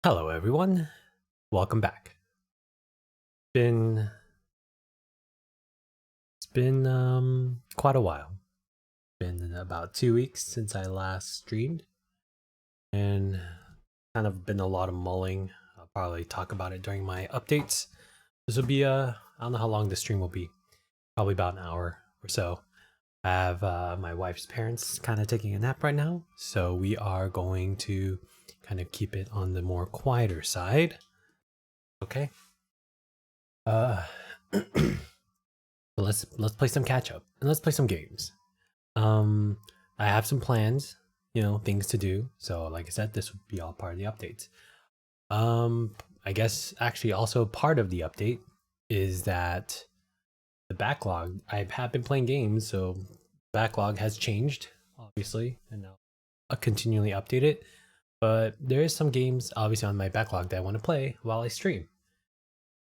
Hello everyone, welcome back. Been it's been quite a while. Been about 2 weeks since I last streamed, and kind of been a lot of mulling. I'll probably talk about it during my updates. This will be I don't know how long the stream will be. Probably about an hour or so. I have my wife's parents kind of taking a nap right now, so we are going to kind of keep it on the more quieter side. Okay. So let's play some catch up and let's play some games. I have some plans, things to do. So like I said, this would be all part of the updates. I guess actually also part of the update is that the backlog. I have been playing games, so backlog has changed obviously, and now I'll continually update it. But there is some games obviously on my backlog that I want to play while I stream.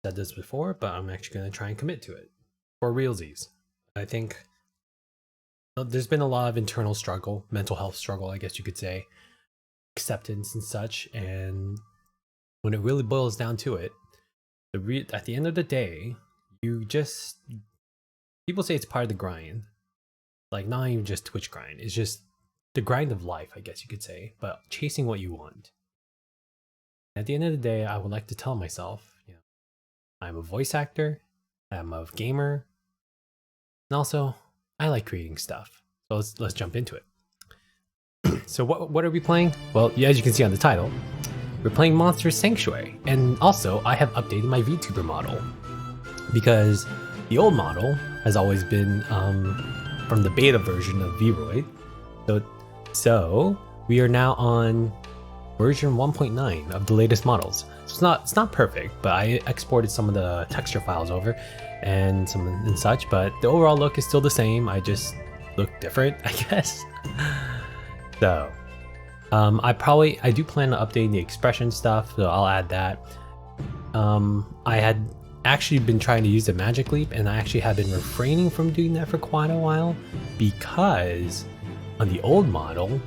I said this before, but I'm actually going to try and commit to it for realsies. I think there's been a lot of internal struggle, mental health struggle, I guess you could say, acceptance and such. And when it really boils down to it, at the end of the day, people say it's part of the grind. Like, not even just Twitch grind, it's just the grind of life, I guess you could say, but chasing what you want. At the end of the day, I would like to tell myself, I'm a voice actor, I'm a gamer, and also I like creating stuff. So let's jump into it. So what are we playing? Well, as you can see on the title, we're playing Monster Sanctuary, and also I have updated my VTuber model because the old model has always been from the beta version of Vroid. So we are now on version 1.9 of the latest models. So it's not perfect, but I exported some of the texture files over and such, but the overall look is still the same. I just look different, I guess. So I do plan on updating the expression stuff, so I'll add that. I had actually been trying to use the magic leap, and I actually have been refraining from doing that for quite a while because on the old model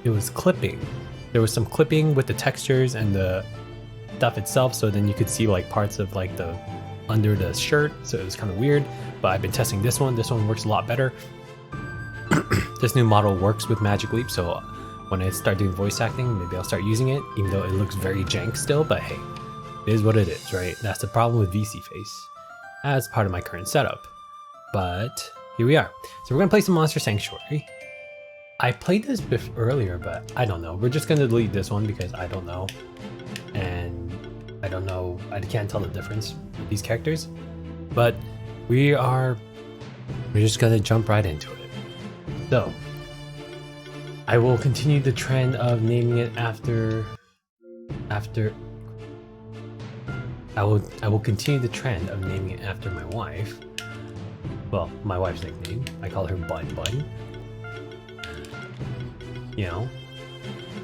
it was clipping. There was some clipping with the textures and the stuff itself, so then you could see like parts of like the under the shirt, so it was kind of weird. But I've been testing this one works a lot better. This new model works with magic leap, so when I start doing voice acting, maybe I'll start using it, even though it looks very jank still. But hey, it is what it is, right? That's the problem with VSeeFace as part of my current setup. But here we are. So we're gonna play some Monster Sanctuary. I played this earlier, but I don't know. We're just gonna delete this one because I don't know, and I don't know. I can't tell the difference with these characters. But we're just gonna jump right into it. So I will continue the trend of naming it after. I will continue the trend of naming it after my wife. Well, my wife's nickname. I call her Bun Bun.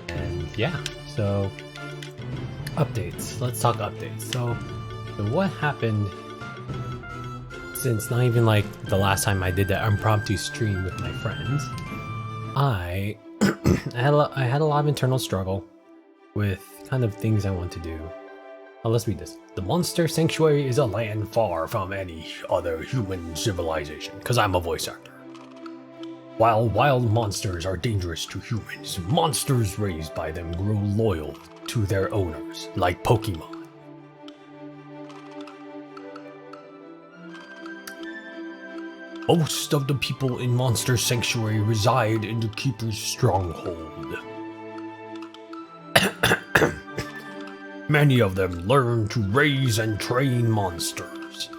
And yeah, so updates. Let's talk updates. So what happened since not even like the last time I did that impromptu stream with my friends? I had a lot of internal struggle with kind of things I want to do. Let's read this. The Monster Sanctuary is a land far from any other human civilization, because I'm a voice actor. While wild monsters are dangerous to humans, monsters raised by them grow loyal to their owners, like Pokemon. Most of the people in Monster Sanctuary reside in the Keeper's stronghold. Many of them learn to raise and train monsters.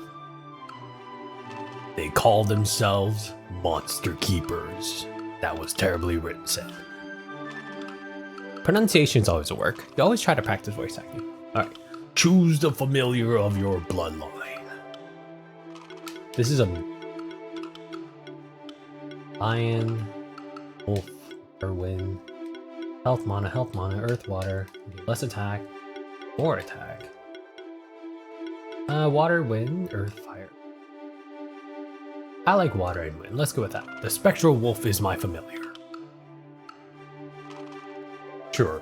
They call themselves Monster Keepers. That was terribly written, said. Pronunciation's always a work. You always try to practice voice acting. Alright. Choose the familiar of your bloodline. This is a lion, wolf, wind, health mana, earth, water, less attack, more attack. Water, wind, earth, fire. I like water and wind. Let's go with that. The spectral wolf is my familiar. Sure.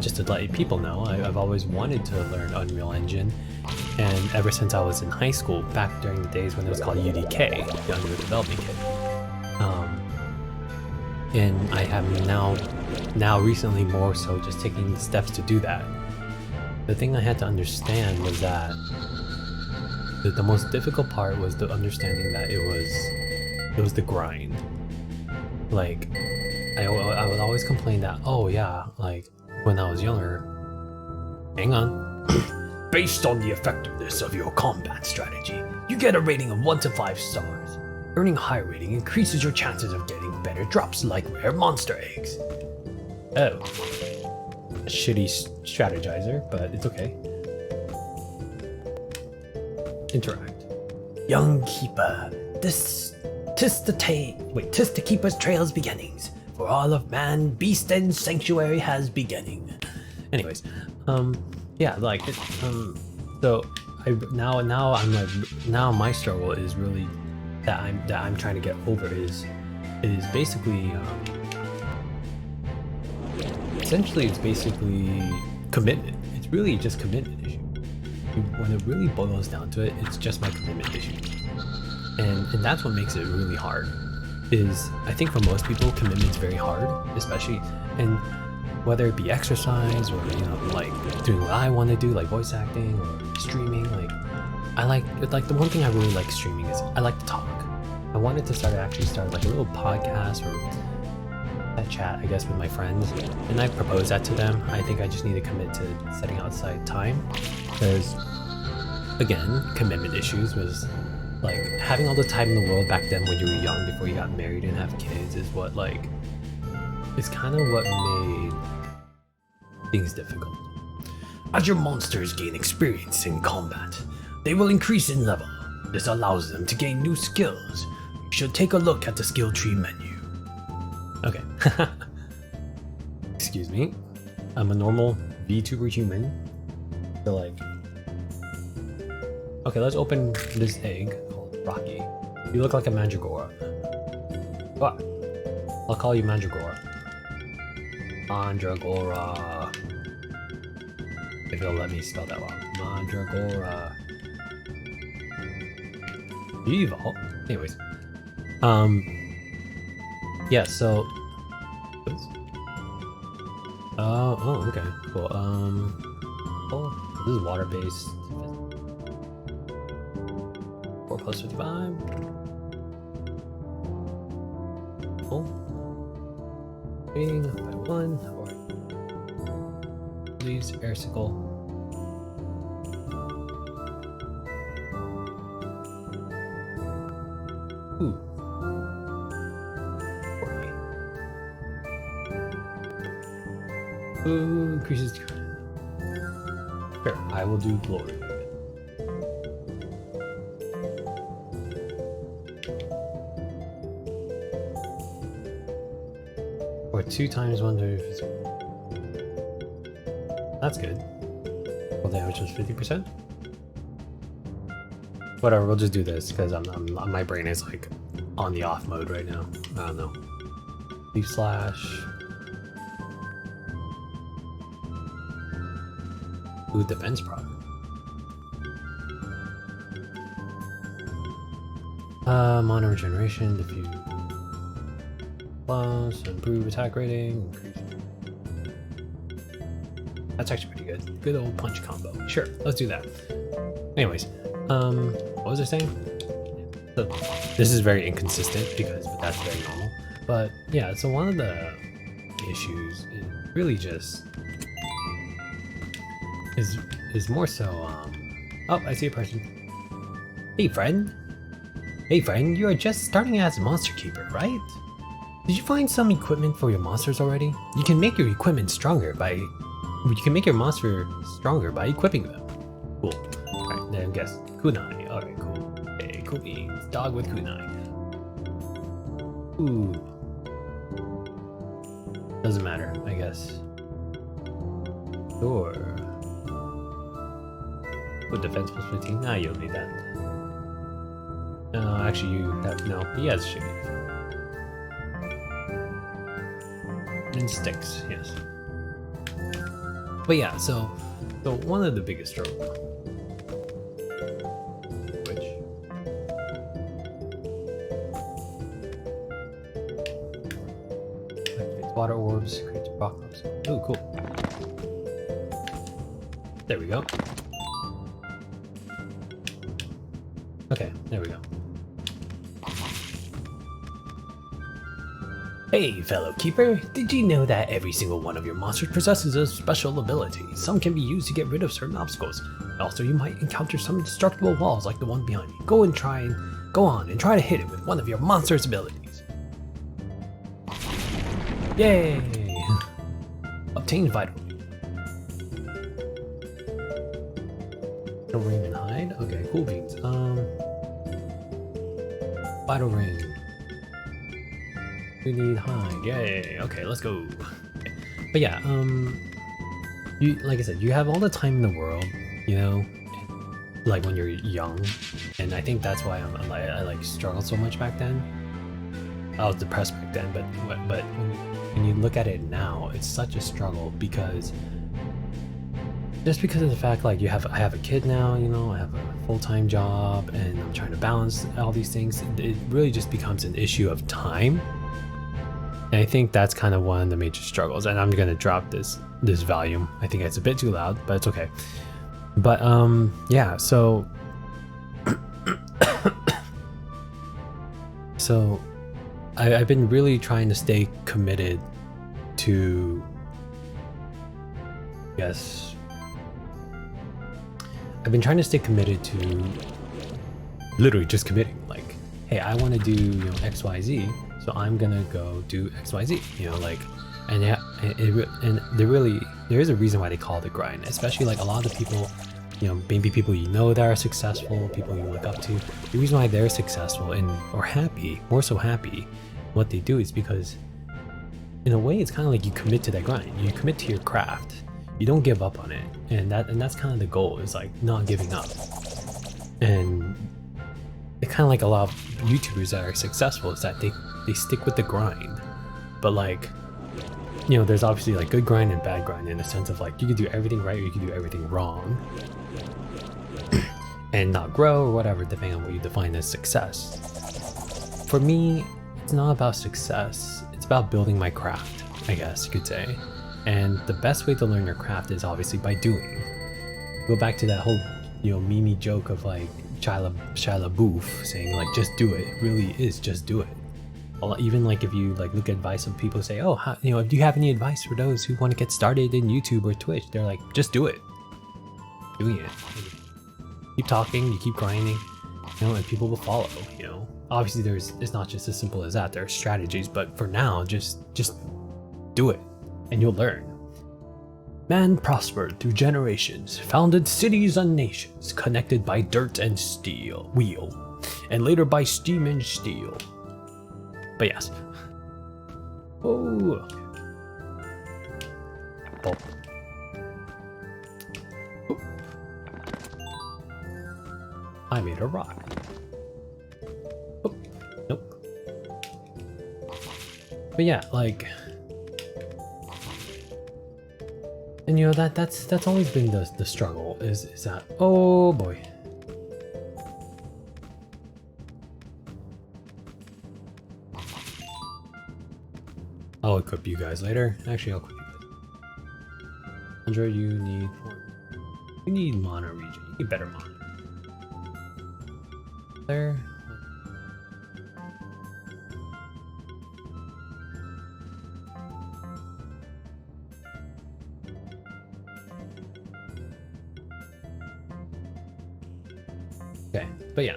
just to let people know, I've always wanted to learn Unreal Engine, and ever since I was in high school, back during the days when it was called UDK, the Unreal Development Kit. And I have now recently more so just taking the steps to do that. The thing I had to understand was that the most difficult part was the understanding that it was the grind. Like, I would always complain that, oh yeah, like when I was younger, hang on, based on the effectiveness of your combat strategy, you get a rating of 1 to 5 stars. Earning a higher rating increases your chances of getting better drops like rare monster eggs. Oh, a shitty strategizer, but it's okay. Interact. Young keeper, tis the keeper's trail's beginnings. For all of man, beast and sanctuary has beginning. Anyways, yeah, like, so now my struggle is really that I'm trying to get over is basically, essentially it's basically commitment. It's really just commitment issue. When it really boils down to it, it's just my commitment issue. And that's what makes it really hard. Is I think for most people, commitment's very hard, especially, and whether it be exercise or, you know, like doing what I want to do, like voice acting or streaming. Like the one thing I really like streaming is I like to talk. I wanted to start like a little podcast or a chat, I guess, with my friends, and I proposed that to them. I think I just need to commit to setting outside time, because again, commitment issues was like having all the time in the world back then when you were young before you got married and have kids is what is kind of what made things difficult. As your monsters gain experience in combat, they will increase in level. This allows them to gain new skills. You should take a look at the skill tree menu. Okay. Excuse me. I'm a normal VTuber human. So like... Okay, let's open this egg called Rocky. You look like a Mandragora. What? I'll call you Mandragora. Mandragora. If it'll let me spell that well. Mandragora. You evolve. Anyways. Yeah, so... Oops. Oh, okay. Cool. Oh, this is water-based. 4 plus 55. Cool. Rating by 1. Or leaves airsicle. Ooh. 40. Ooh, increases. Sure, I will do glory. Or 2 times 1 to... That's good. Well, damage was 50%. Whatever, we'll just do this because my brain is like on the off mode right now. I don't know. Leaf slash. Ooh, defense proc. Mono regeneration, diffuse. Plus, improve attack rating, increase. That's actually pretty good. Good old punch combo. Sure, let's do that. Anyways, what was I saying? So, this is very inconsistent but that's very normal. But yeah, so one of the issues is really just is more so oh, I see a person. Hey friend, you are just starting as a monster keeper, right? Did you find some equipment for your monsters already? You can make your equipment stronger by your monster stronger by equipping them. Cool. Alright, then guess kunai. Alright, cool. Hey, cool beans. Dog with kunai. Ooh. Doesn't matter, I guess. Sure. With defense plus 15? Nah, you don't need that. No, actually you have, no, he has shit. And sticks, yes. But yeah, so one of the biggest struggles, which activates water orbs, creates rock ups. Oh, cool. There we go. Okay, there we go. Hey, fellow keeper, did you know that every single one of your monsters possesses a special ability? Some can be used to get rid of certain obstacles. Also, you might encounter some indestructible walls like the one behind you. Go on and try to hit it with one of your monster's abilities. Yay! Obtain vital. Ring and hide. Okay, cool beans. Vital ring. We need hide. Yay. Okay, let's go. Okay. But yeah, you, like I said, you have all the time in the world, you know, like when you're young, and I think that's why I like struggled so much back then. I was depressed back then, but when you look at it now, it's such a struggle because just because of the fact like I have a kid now, you know, I have a full-time job, and I'm trying to balance all these things. It really just becomes an issue of time. And I think that's kind of one of the major struggles, and I'm gonna drop this volume. I think it's a bit too loud, but it's okay. But yeah, so so I've been really trying to stay committed to, yes, I've been trying to stay committed to literally just committing, like, hey, I want to do, you know, XYZ, so I'm gonna go do XYZ, you know, like, and yeah, and there is a reason why they call it a grind, especially like a lot of the people, you know, maybe people you know that are successful, people you look up to. The reason why they're successful or happy, more so happy, what they do is because, in a way, it's kind of like you commit to that grind. You commit to your craft. You don't give up on it, and that's kind of the goal, is like not giving up. And it's kind of like a lot of YouTubers that are successful is that they stick with the grind. But like, you know, there's obviously like good grind and bad grind, in the sense of like you can do everything right or you can do everything wrong and not grow or whatever, depending on what you define as success. For me, it's not about success, it's about building my craft, I guess you could say. And the best way to learn your craft is obviously by doing. Go back to that whole, you know, meme joke of like Shia LaBeouf saying like, just do it. It really is just do it. Even like if you like look at advice of people say, oh, how, you know, do you have any advice for those who want to get started in YouTube or Twitch? They're like, just do it. Doing it. Keep talking, you keep grinding, you know, and people will follow, you know. Obviously it's not just as simple as that. There are strategies, but for now, just do it and you'll learn. Man prospered through generations, founded cities and nations, connected by dirt and steel, wheel, and later by steam and steel. But yes. Oh. Apple. Oh. I made a rock. Oh. Nope. But yeah, like, and you know, that's always been the struggle is that, oh boy. I'll equip you guys later. Actually, I'll equip you guys. 100, you need mono region. You need better mono. There. Okay, but yeah,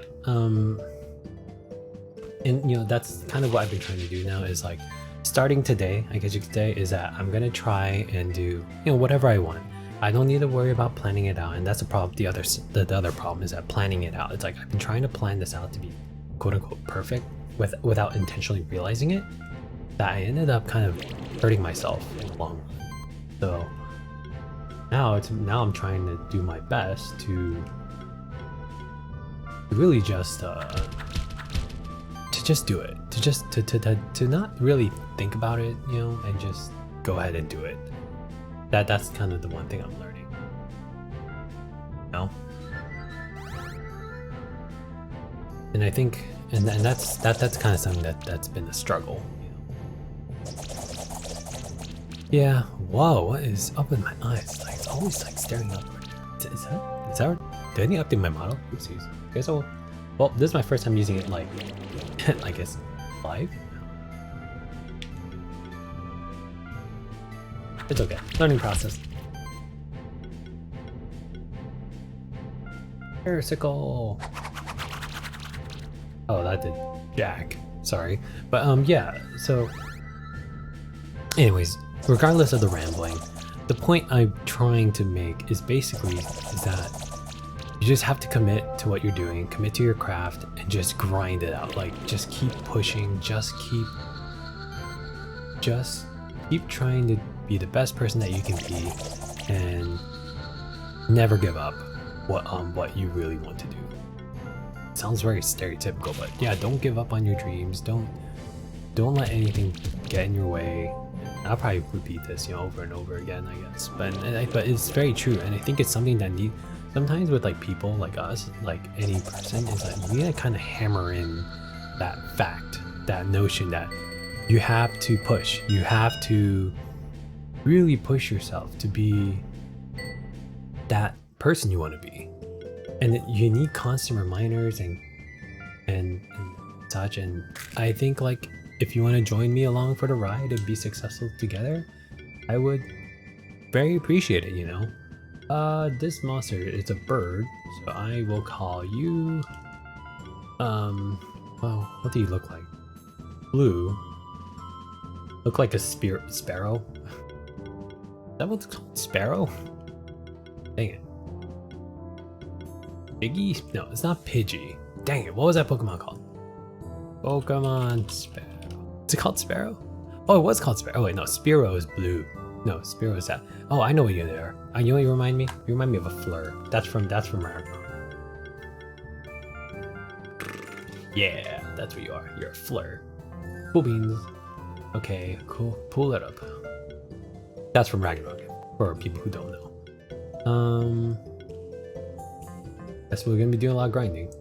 and you know, that's kind of what I've been trying to do now, is like, starting today, I guess you could say, is that I'm gonna try and do, you know, whatever I want. I don't need to worry about planning it out, and that's the problem. The other problem is that planning it out. It's like I've been trying to plan this out to be quote unquote perfect without intentionally realizing it, that I ended up kind of hurting myself in the long run. So now I'm trying to do my best to really just do it, to not really think about it, you know, and just go ahead and do it. That's kind of the one thing I'm learning. No. And I think, and that's kind of something that's been a struggle. Yeah. Whoa, what is up in my eyes? Like, it's always like staring upward. Is that? Did I need to update my model? Oopsies. Okay, so, well, this is my first time using it like, I guess, live. It's okay. Learning process. Parasicle. Oh, that did jack. Sorry. But yeah, so anyways, regardless of the rambling, the point I'm trying to make is basically that you just have to commit to what you're doing, commit to your craft, and just grind it out. Like, just keep pushing, just keep trying to be the best person that you can be, and never give up what you really want to do. Sounds very stereotypical, but yeah, don't give up on your dreams. Don't let anything get in your way. I'll probably repeat this, over and over again, I guess. But it's very true, and I think it's something that sometimes with like people like us, like any person, is that you need to kind of hammer in that fact, that notion that you have to push. You have to really push yourself to be that person you want to be, and you need constant reminders and such. And I think, like, if you want to join me along for the ride and be successful together, I would very appreciate it. This monster is a bird, so I will call you well, what do you look like? Blue. Look like a sparrow. Is that what's called? Sparrow? Dang it. Piggy? No, it's not Pidgey. Dang it, what was that Pokemon called? Pokemon Sparrow. Is it called Sparrow? Oh, it was called Sparrow. Oh wait, no, Spearow is blue. No, Spearow is that. Oh, I know what you are. You know what you remind me? You remind me of a Fleur. That's from Ragnarok. Yeah, that's what you are. You're a Fleur. Cool beans. Okay, cool. Pull it up. That's from Ragnarok, for people who don't know. Guess we're gonna be doing a lot of grinding.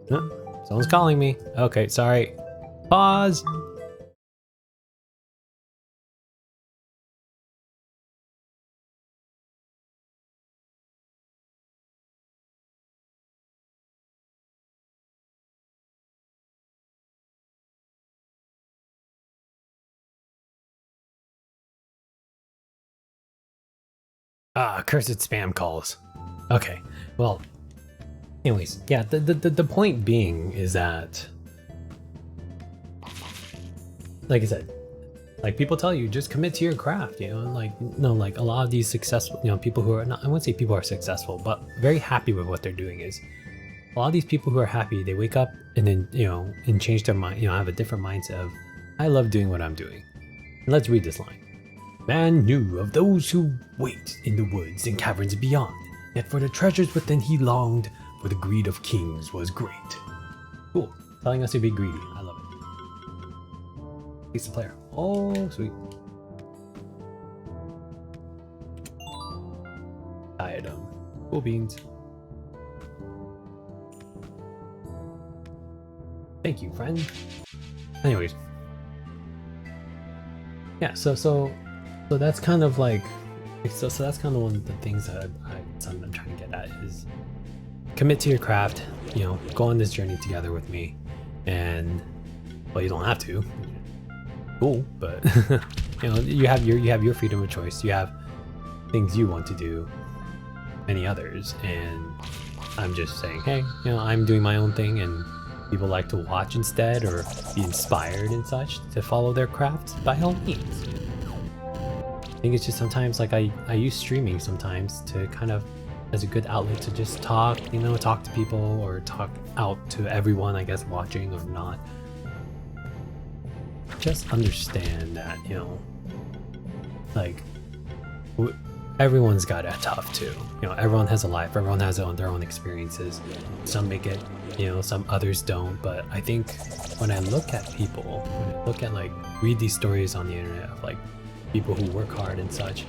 Huh? Someone's calling me. Okay, sorry. Pause. Ah, cursed spam calls. Okay, well, anyways, yeah, the point being is that, like I said, like, people tell you, just commit to your craft, and like, like a lot of these successful, people who are not, I wouldn't say people are successful, but very happy with what they're doing, is a lot of these people who are happy, they wake up and then, and change their mind, have a different mindset of, I love doing what I'm doing. And let's read this line. Man knew of those who wait in the woods and caverns beyond, yet for the treasures within he longed, for the greed of kings was great. Cool. Telling us to be greedy. I love it. He's the player. Oh, sweet. Item. Cool beans. Thank you, friend. Anyways. Yeah, so that's kind of like, so that's kind of one of the things that I'm trying to get at, is commit to your craft, go on this journey together with me. And, well, you don't have to, cool, but you have your freedom of choice. You have things you want to do, many others, and I'm just saying, hey, I'm doing my own thing, and people like to watch instead or be inspired and such to follow their craft, by all means. I think it's just sometimes, like, I use streaming sometimes to kind of as a good outlet to just talk, talk to people, or talk out to everyone, I guess, watching or not. Just understand that, like, everyone's got it tough too. Everyone has a life, everyone has their own experiences. Some make it, some others don't. But I think when I look at people, like, read these stories on the internet of, like, people who work hard and such,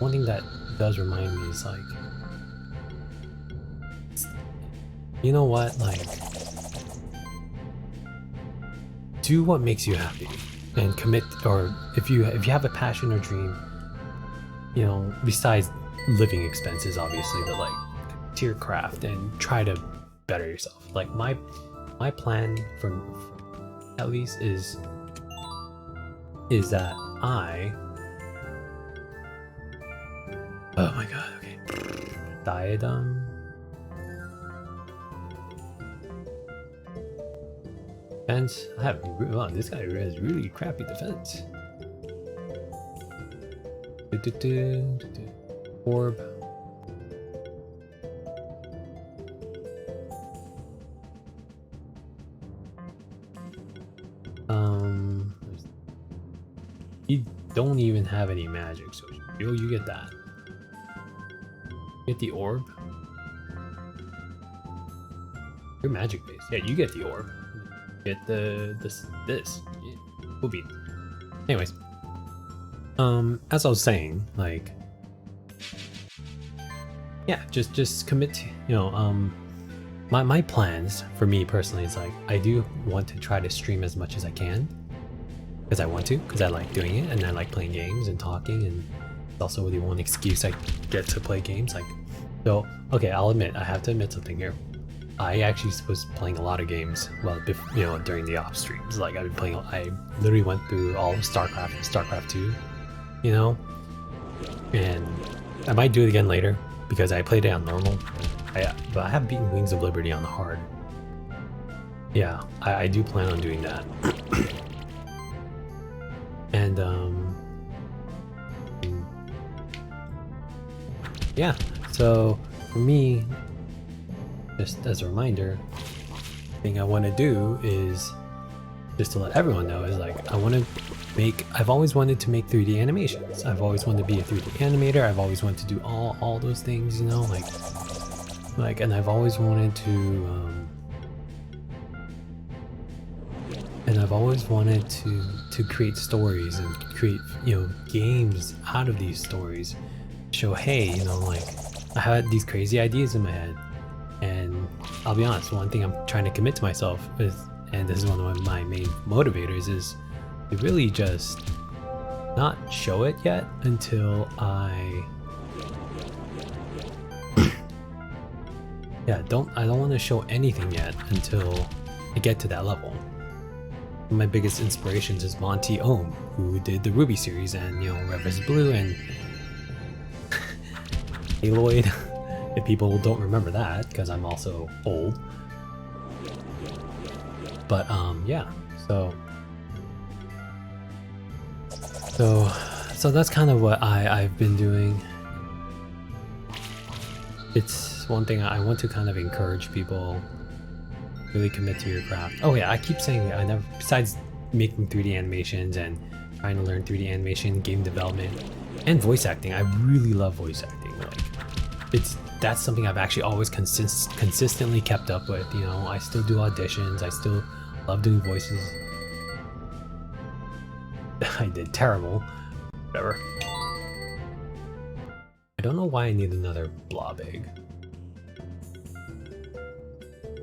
one thing that does remind me is like, you know what, like, do what makes you happy and commit. Or if you have a passion or dream, you know, besides living expenses obviously, but like to your craft and try to better yourself. Like my plan from at least is that oh my god, okay, diadem. Defense. I have, wow, this guy has really crappy defense. Orb. You don't even have any magic, so you get that. Get the orb. You're magic based. Yeah, you get the orb. Get this. Yeah, will be. Anyways, as I was saying, like, yeah, just commit to, you know, my plans for me personally is like, I do want to try to stream as much as I can because I want to, because I like doing it and I like playing games and talking, and it's also the one excuse I get to play games. Like, so okay, I'll admit, I have to admit something here. I actually was playing a lot of games, well, you know, during the off streams. Like I've been playing, I literally went through all of StarCraft and StarCraft 2, you know, and I might do it again later because I played it on normal. But I have beaten Wings of Liberty on hard. Yeah, I do plan on doing that. And yeah, so for me, just as a reminder, the thing I want to do is just to let everyone know is like, I've always wanted to make 3D animations. I've always wanted to be a 3D animator. I've always wanted to do all those things, you know, like, and I've always wanted to create stories and create, you know, games out of these stories. Show, hey, you know, like, I had these crazy ideas in my head, and I'll be honest, one thing I'm trying to commit to myself is, and this is one of my main motivators, is to really just not show it yet until I I don't want to show anything yet until I get to that level. One of my biggest inspirations is Monty Ohm, who did the Ruby series, and, you know, Red vs. Blue and Aloyd, if people don't remember that, because I'm also old. But yeah, so that's kind of what I've been doing. It's one thing I want to kind of encourage people, really commit to your craft. Oh yeah, I keep saying I never, besides making 3D animations and trying to learn 3D animation, game development, and voice acting. I really love voice acting. Like, that's something I've actually always consistently kept up with. You know, I still do auditions. I still love doing voices. I did terrible. Whatever. I don't know why I need another blob egg.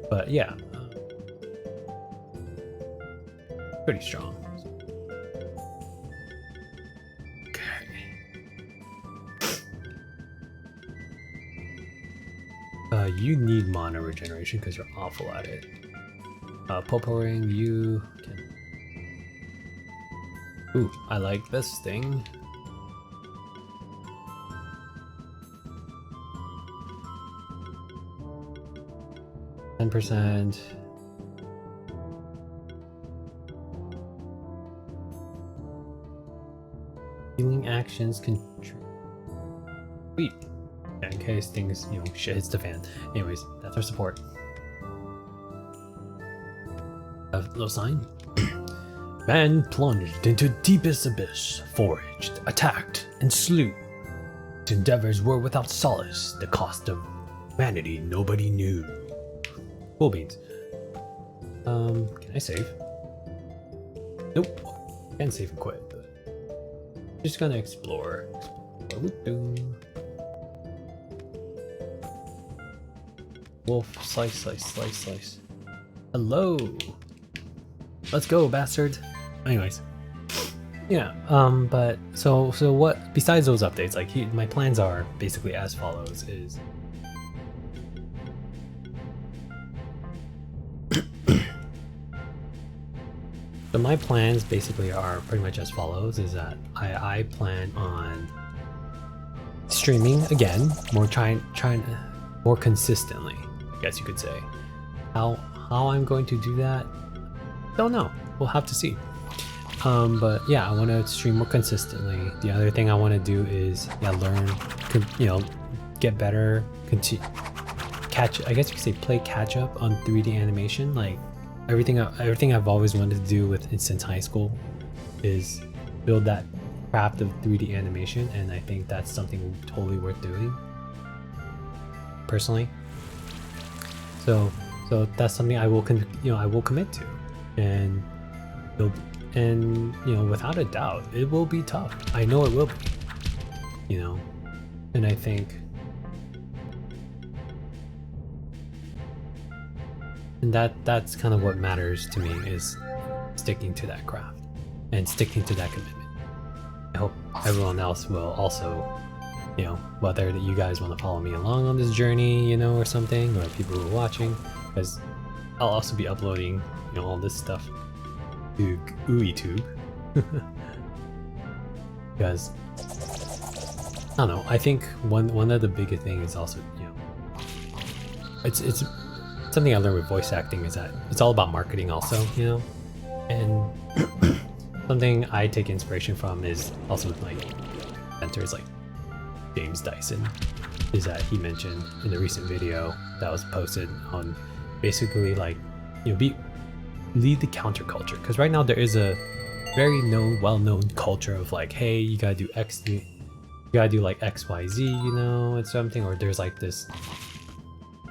But yeah. Pretty strong. Okay. You need mana regeneration because you're awful at it. Popo ring, you can... Ooh, I like this thing. %. Healing actions contribute. Sweet. Yeah, in case things, you know, shit hits the fan. Anyways, that's our support. A little sign. Man plunged into deepest abyss, foraged, attacked, and slew. His endeavors were without solace. The cost of humanity nobody knew. Cool beans. Can I save? Nope. Can't save and quit, but just gonna explore. what we do. Wolf, slice, slice, slice, slice. Hello. Let's go, bastard. Anyways. Yeah, but so what, besides those updates, like my plans are basically as follows is so my plans basically are pretty much as follows is that I plan on streaming again, trying more consistently, I guess you could say. How I'm going to do that, don't know. We'll have to see. But yeah, I want to stream more consistently. The other thing I want to do is learn, get better, I guess you could say play catch up on 3D animation. Like everything I've always wanted to do since high school is build that craft of 3D animation, and I think that's something totally worth doing personally. So that's something I will commit to, and without a doubt it will be tough. I know it will be, and I think that's kind of what matters to me, is sticking to that craft and sticking to that commitment. I hope everyone else will also, whether that you guys want to follow me along on this journey, or something, or people who are watching, because I'll also be uploading, all this stuff to YouTube. Because I don't know, I think one of the biggest things is also, it's something I learned with voice acting, is that it's all about marketing also, and something I take inspiration from is also with like mentors like James Dyson, is that he mentioned in the recent video that was posted on basically like, lead the counterculture, because right now there is a very well-known culture of like, hey, you gotta do you gotta do like XYZ, and something, or there's like this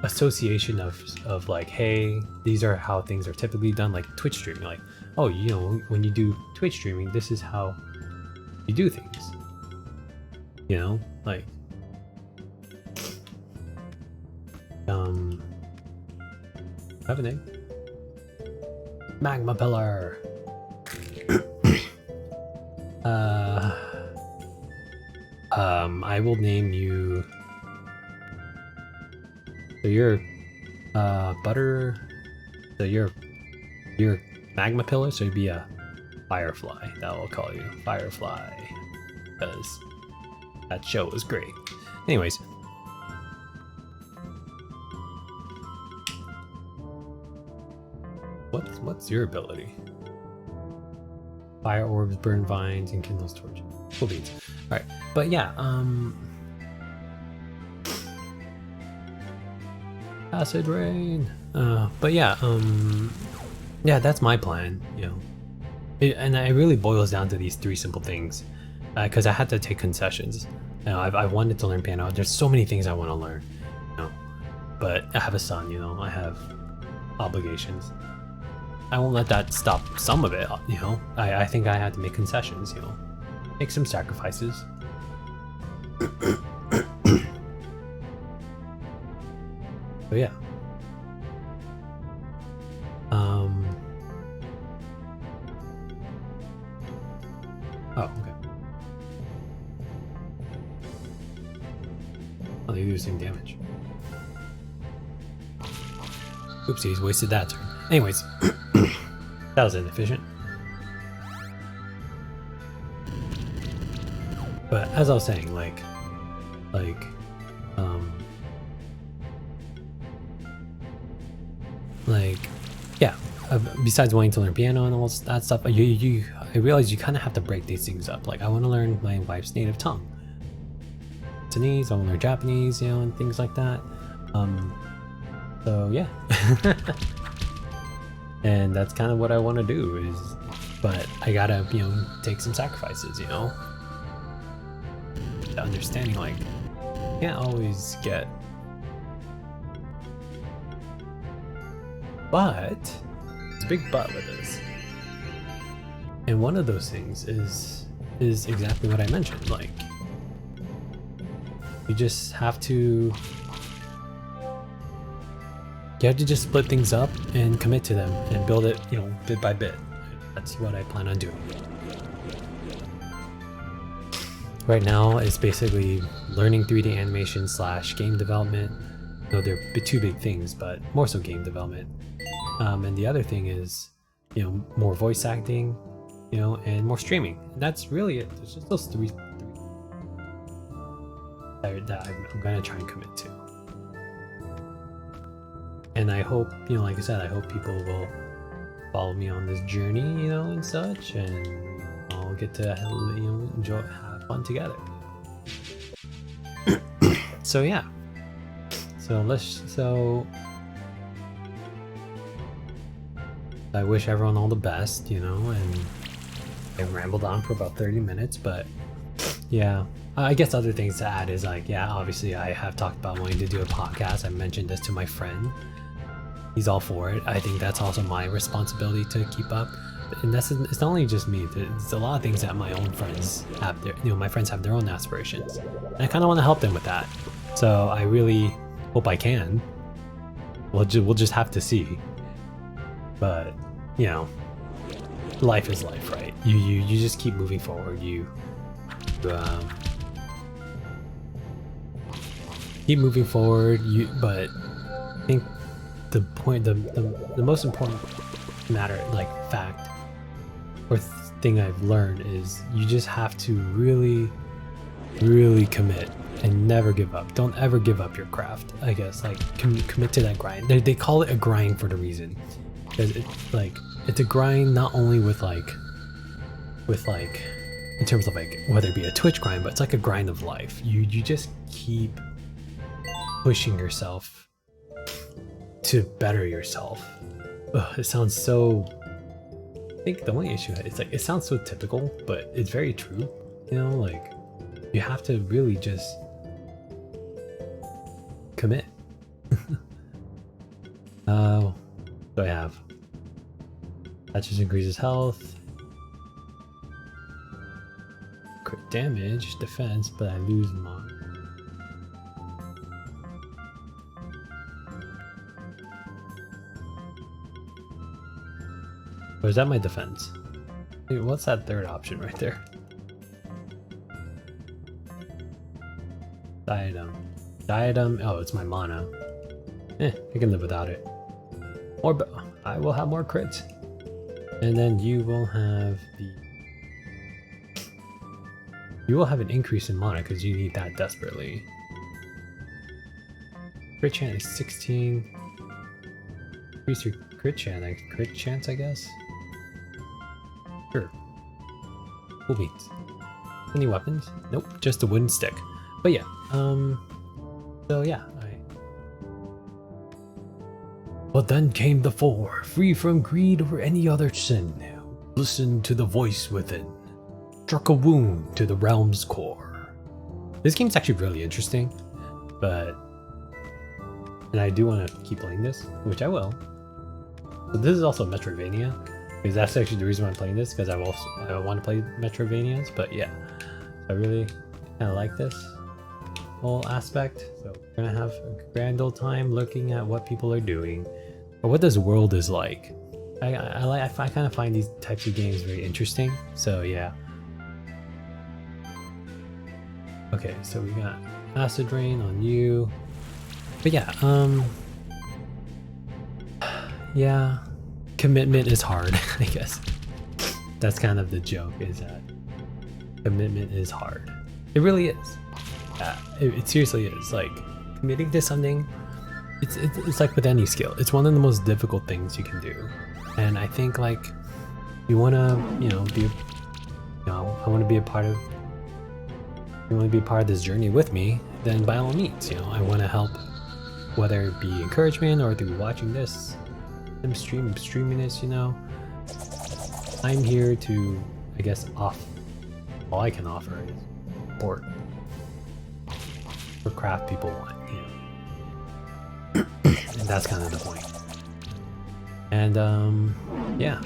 association of like, hey, these are how things are typically done, like Twitch streaming, like, oh, when you do Twitch streaming, this is how you do things, like have a name. Magma pillar. I will name you. So you're butter. So you're magma pillar. So you'd be a firefly. That will call you Firefly, because that show was great. Anyways. What's your ability? Fire orbs, burn vines, and kindles torches. Cool beans. Alright, but yeah, acid rain. But yeah, yeah, that's my plan, and it really boils down to these three simple things, because I had to take concessions. I've wanted to learn piano. There's so many things I want to learn, but I have a son, I have obligations. I won't let that stop some of it, I think I had to make concessions, make some sacrifices. So yeah. Oh, okay. Oh, they do the same damage. Oopsies, wasted that turn. Anyways, that was inefficient. But as I was saying, yeah. Besides wanting to learn piano and all that stuff, I realize you kind of have to break these things up. Like, I want to learn my wife's native tongue, Chinese. I want to learn Japanese, and things like that. So yeah. And that's kind of what I want to do, but I gotta, take some sacrifices, The understanding, like, you can't always get, but it's a big but with this. And one of those things is exactly what I mentioned, like, You just have to just split things up and commit to them and build it, you know, bit by bit. That's what I plan on doing. Right now, it's basically learning 3D animation / game development. You know, they're two big things, but more so game development. And the other thing is, you know, more voice acting, you know, and more streaming. And that's really it. There's just those three that I'm gonna try and commit to. And I hope, you know, like I said, I hope people will follow me on this journey, you know, and such, and I'll get to, you know, enjoy, have fun together. So yeah. So I wish everyone all the best, you know, and I rambled on for about 30 minutes, but yeah. I guess other things to add is like, yeah, obviously I have talked about wanting to do a podcast. I mentioned this to my friend. He's all for it. I think that's also my responsibility to keep up. And it's not only just me. It's a lot of things that my own friends have. My friends have their own aspirations. And I kind of want to help them with that. So I really hope I can. We'll just have to see. But, you know, life is life, right? You just keep moving forward. Keep moving forward. But I think the point, the most important fact or thing I've learned is you just have to really, really commit and never give up. Don't ever give up your craft. I guess like commit to that grind. They call it a grind for the reason, because it's a grind not only with in terms of like whether it be a Twitch grind, but it's like a grind of life. You just keep pushing yourself to better yourself. Ugh, it sounds so. I think the only issue is like it sounds so typical, but it's very true. You know, like you have to really just commit. So I have that just increases health, crit damage, defense, but I lose my. Or is that my defense? Wait, what's that third option right there? Diadem. Oh, it's my mana. I can live without it. I will have more crits. And then you will have an increase in mana because you need that desperately. Crit chance is 16. Increase your crit chance, I guess. Sure. Cool beans. Any weapons? Nope, just a wooden stick. But yeah, so yeah, But then came the four, free from greed or any other sin. Listened to the voice within. Struck a wound to the realm's core. This game's actually really interesting, and I do want to keep playing this, which I will. But this is also Metroidvania, because that's actually the reason why I'm playing this, because I want to play Metroidvanias. But yeah, I really kind of like this whole aspect. So we're gonna have a grand old time looking at what people are doing, or what this world is like. I kind of find these types of games very interesting. So yeah. Okay, so we got acid rain on you. But yeah, yeah, commitment is hard, I guess. That's kind of the joke, is that commitment is hard. It really is. It seriously is. Like, committing to something, it's like with any skill. It's one of the most difficult things you can do. And I think, like, you want to, I want to be a part of, you want to be a part of this journey with me, then by all means, I want to help, whether it be encouragement or through watching this, streaming this, I'm here to, I guess, all I can offer is support. What craft people want, and that's kind of the point. And yeah.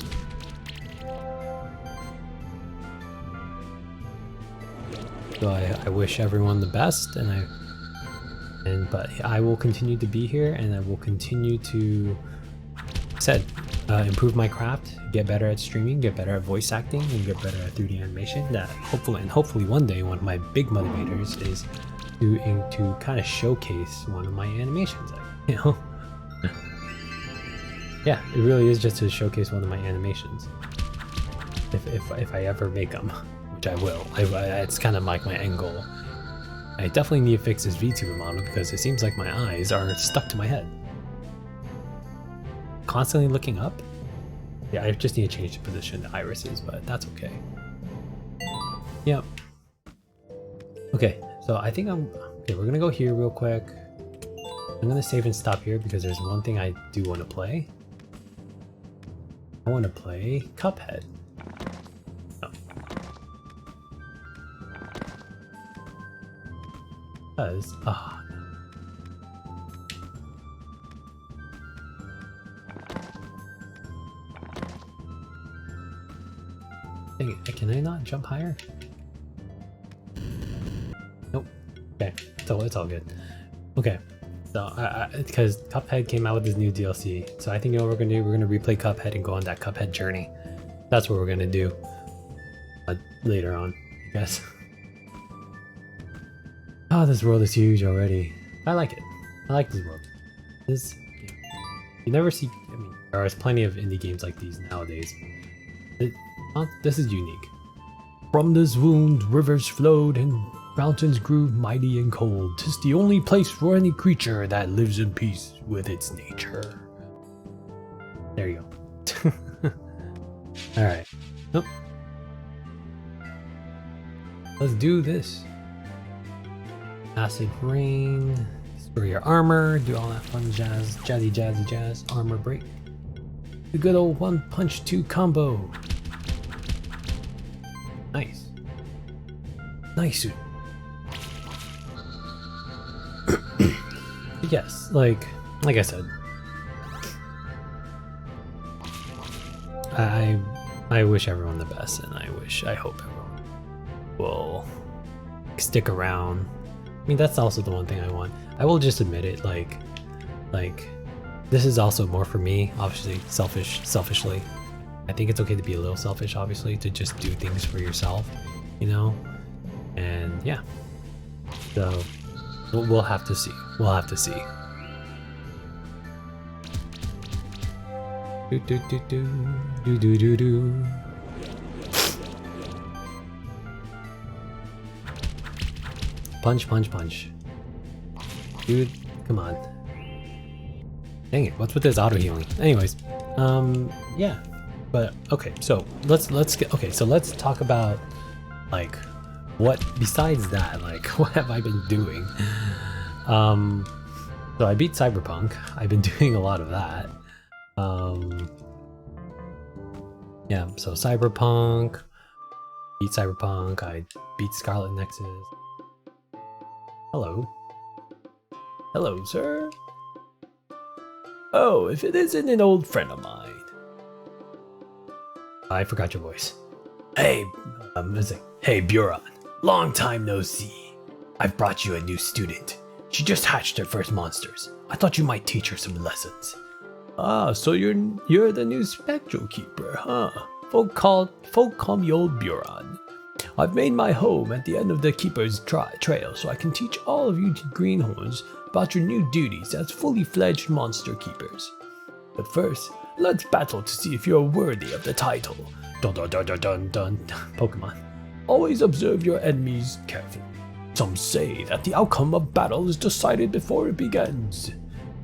So I wish everyone the best, and I But I will continue to be here, and I will continue to improve my craft, get better at streaming, get better at voice acting, and get better at 3D animation. That hopefully one day, one of my big motivators is to kind of showcase one of my animations. You know, yeah, it really is just to showcase one of my animations. If I ever make them, which I will. It's kind of like my end goal. I definitely need to fix this VTuber model because it seems like my eyes are stuck to my head. Constantly looking up? Yeah, I just need to change the position of the irises, but that's okay. Yep. Okay, so I think okay, we're gonna go here real quick. I'm gonna save and stop here because there's one thing I do want to play. I want to play Cuphead. Because, dang it, can I not jump higher? Nope. Okay, so it's all good. Okay, so because Cuphead came out with this new DLC, so I think you know what we're gonna do? We're gonna replay Cuphead and go on that Cuphead journey. That's what we're gonna do later on, I guess. Oh, this world is huge already. I like it. I like this world. You never see. I mean, there are plenty of indie games like these nowadays. This is unique. From this wound, rivers flowed and mountains grew mighty and cold. 'Tis the only place for any creature that lives in peace with its nature. There you go. All right. Nope. Let's do this. Acid rain, store your armor, do all that fun jazz, jazz, armor break. The good old 1-punch-2 combo. Nice. Nice. Yes, like I said, I wish everyone the best, and I hope everyone will stick around. I mean, that's also the one thing I want. I will just admit it, like this is also more for me, obviously, selfishly. I think it's okay to be a little selfish, obviously, to just do things for yourself, you know? And yeah. So we'll have to see. We'll have to see. Do. Punch. Dude, come on. Dang it, what's with this auto healing? Anyways, yeah. But okay, so let's talk about like what besides that, like what have I been doing? So I beat Cyberpunk. I've been doing a lot of that. Yeah, so beat Cyberpunk, I beat Scarlet Nexus. Hello, sir. Oh, if it isn't an old friend of mine. I forgot your voice. Hey, hey, Buron. Long time no see. I've brought you a new student. She just hatched her first monsters. I thought you might teach her some lessons. Ah, so you're the new Spectral Keeper, huh? Folk call me old Buron. I've made my home at the end of the Keeper's trail, so I can teach all of you greenhorns about your new duties as fully fledged monster keepers. But first, let's battle to see if you're worthy of the title. Dun dun dun dun dun dun. Pokemon. Always observe your enemies carefully. Some say that the outcome of battle is decided before it begins.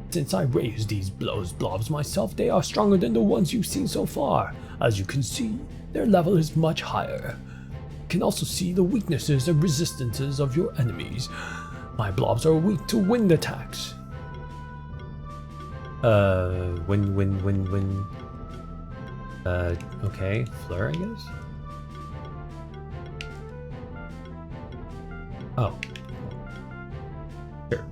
Since I raised these blobs myself, they are stronger than the ones you've seen so far. As you can see, their level is much higher. You can also see the weaknesses and resistances of your enemies. My blobs are weak to wind attacks. Okay, Fleur, I guess? Oh. Sure.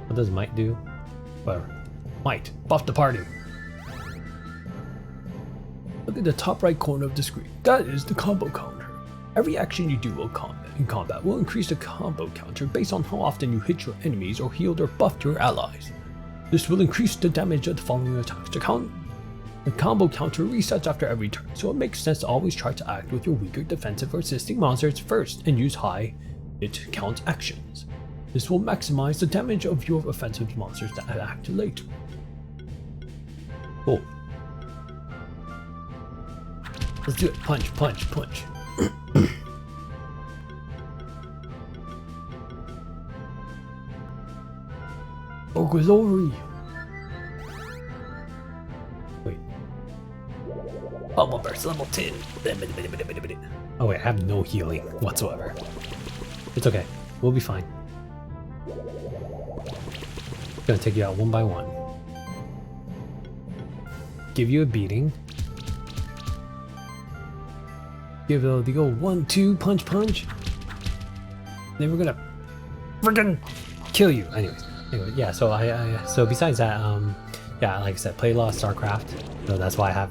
What does might do? Whatever. Might. Buff the party. Look at the top right corner of the screen. That is the combo counter. Every action you do in combat will increase the combo counter based on how often you hit your enemies or healed or buffed your allies. This will increase the damage of the following attacks. The combo counter resets after every turn, so it makes sense to always try to act with your weaker defensive or assisting monsters first and use high hit count actions. This will maximize the damage of your offensive monsters that act later. Cool. Let's do it. Punch, punch, punch. Oh, glory! Wait. Bubble burst level 10. Oh wait, I have no healing whatsoever. It's okay. We'll be fine. Gonna take you out one by one. Give you a beating. Give it the old 1-2 punch punch. Then we're gonna friggin' kill you. Anyway, yeah. So so besides that, yeah, like I said, play a lot of StarCraft. So that's why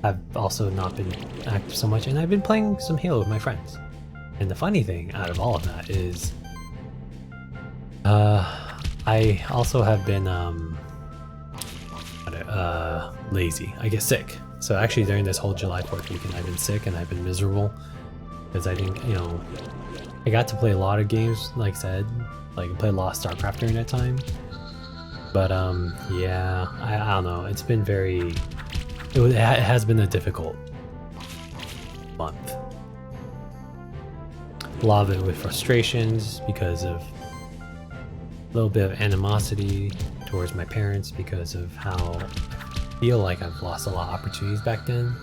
I've also not been active so much, and I've been playing some Halo with my friends. And the funny thing out of all of that is, I also have been lazy. I get sick. So actually during this whole July 4th weekend I've been sick and I've been miserable because I think, you know, I got to play a lot of games, like I said, like I played a lot of StarCraft during that time. But yeah, I don't know. It's been it has been a difficult month. A lot of it with frustrations because of a little bit of animosity towards my parents because of how I feel like I've lost a lot of opportunities back then,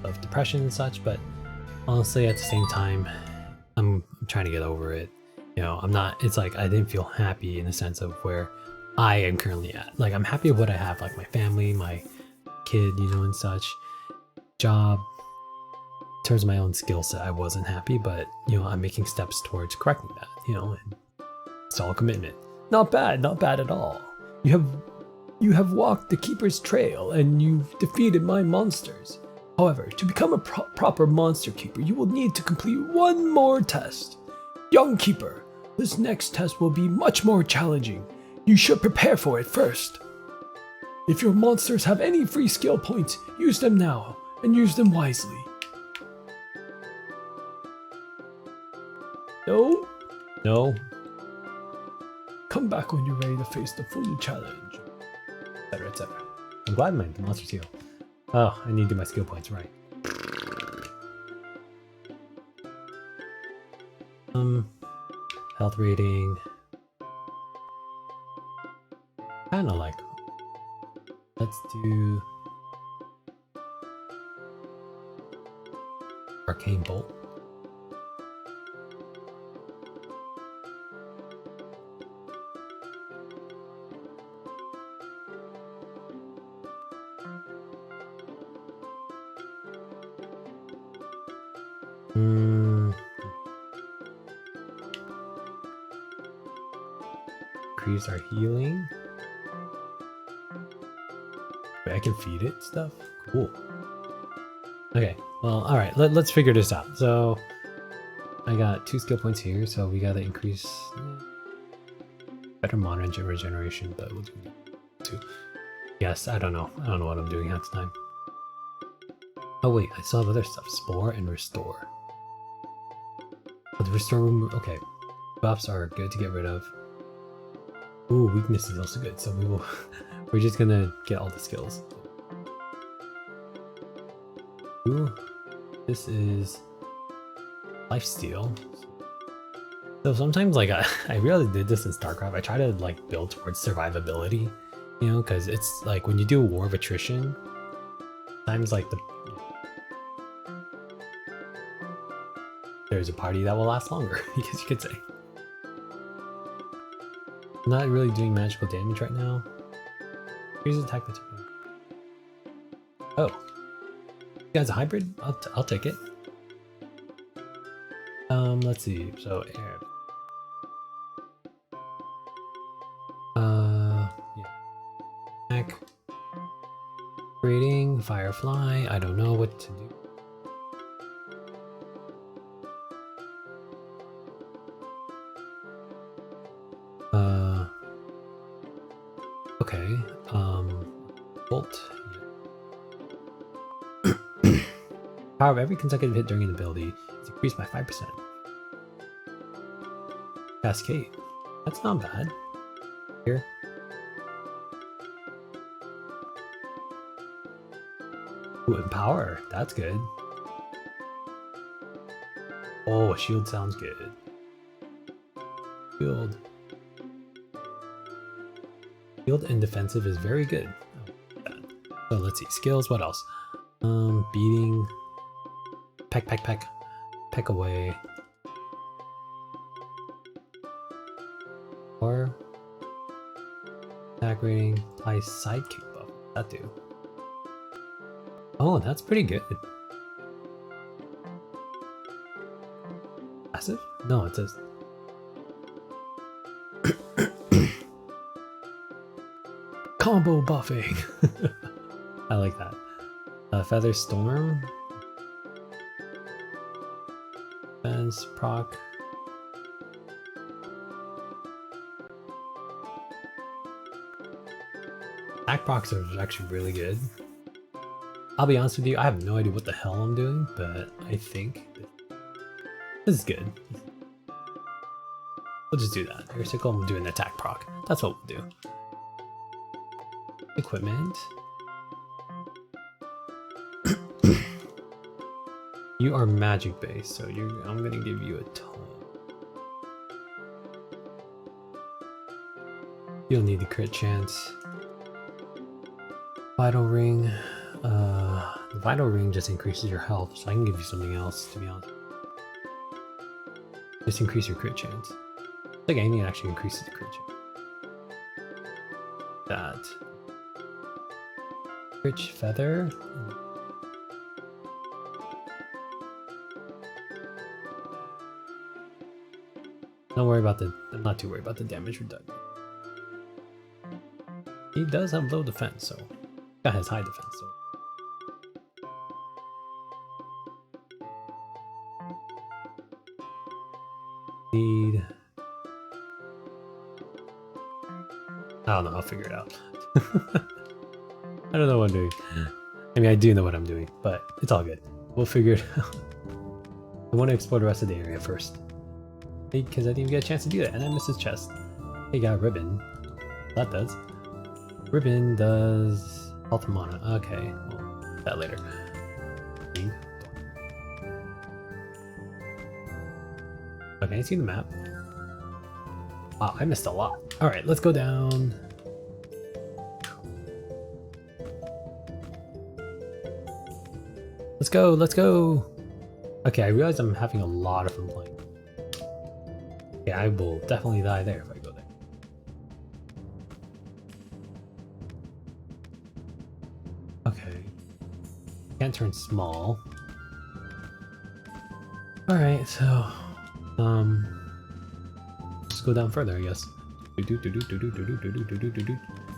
of depression and such. But honestly, at the same time, I'm trying to get over it. You know, I'm not, it's like I didn't feel happy in the sense of where I am currently at. Like I'm happy with what I have, like my family, my kid, you know, and such, job. In terms of my own skill set, I wasn't happy, but you know, I'm making steps towards correcting that, you know, and it's all commitment. Not bad at all. You have walked the Keeper's trail and you've defeated my monsters. However, to become a proper monster keeper, you will need to complete one more test. Young Keeper, this next test will be much more challenging. You should prepare for it first. If your monsters have any free skill points, use them now and use them wisely. No? No. Come back when you're ready to face the full challenge. Etc, etc. I'm glad my monsters heal. Oh, I need to do my skill points right. Health rating. Kinda like. Let's do Arcane Bolt. Increase our healing. Wait, I can feed it stuff? Cool. Okay, well, alright, let's figure this out. So, I got 2 skill points here, so we gotta increase better mana regeneration, but we'll do 2. Yes, I don't know what I'm doing half the time. Oh wait, I still have other stuff. Spore and Restore. Oh, the Restore, okay. Buffs are good to get rid of. Ooh, weakness is also good, so we're just gonna get all the skills. Ooh, this is Lifesteal. So sometimes, like, I really did this in StarCraft. I try to, like, build towards survivability, you know, because it's, like, when you do a War of Attrition, sometimes, like, there's a party that will last longer, I guess you could say. I'm not really doing magical damage right now. Here's an attack that's... Oh. You guys a hybrid? I'll take it. Let's see. So, air. Yeah. Attack. Rating, Firefly. I don't know what to do. Okay. Bolt. Power of every consecutive hit during an ability is increased by 5%. Cascade. That's not bad. Here. Ooh, Empower. That's good. Oh, shield sounds good. Shield. Shield and defensive is very good. So let's see. Skills, what else? Beating. Peck, peck, peck. Peck away. Or attack rating. Apply sidekick buff. What's that do? Oh, that's pretty good. Passive? No, it says combo buffing. I like that. Feather Storm. Defense proc. Attack procs are actually really good. I'll be honest with you, I have no idea what the hell I'm doing, but I think this is good. We'll just do that. Airsicle, I'm doing attack proc. That's what we'll do. Equipment. You are magic based, so I'm gonna give you a tome. You'll need the crit chance. Vital ring. The vital ring just increases your health, so I can give you something else, to be honest. Just increase your crit chance. I think anything actually increases the crit chance. That. Rich feather. Don't worry about I'm not too worried about the damage reduction. He does have low defense, so guy has high defense, so. Need. I don't know, I'll figure it out. I don't know what I'm doing. I mean, I do know what I'm doing, but it's all good. We'll figure it out. I want to explore the rest of the area first. Because I didn't even get a chance to do that, and I missed his chest. He got a ribbon. That does. Ribbon does health and mana. Okay, well, that later. Okay, I see the map. Wow, I missed a lot. Alright, let's go down. Let's go, let's go! Okay, I realize I'm having a lot of fun playing. Yeah, I will definitely die there if I go there. Okay. Can't turn small. Alright, so... let's go down further, I guess.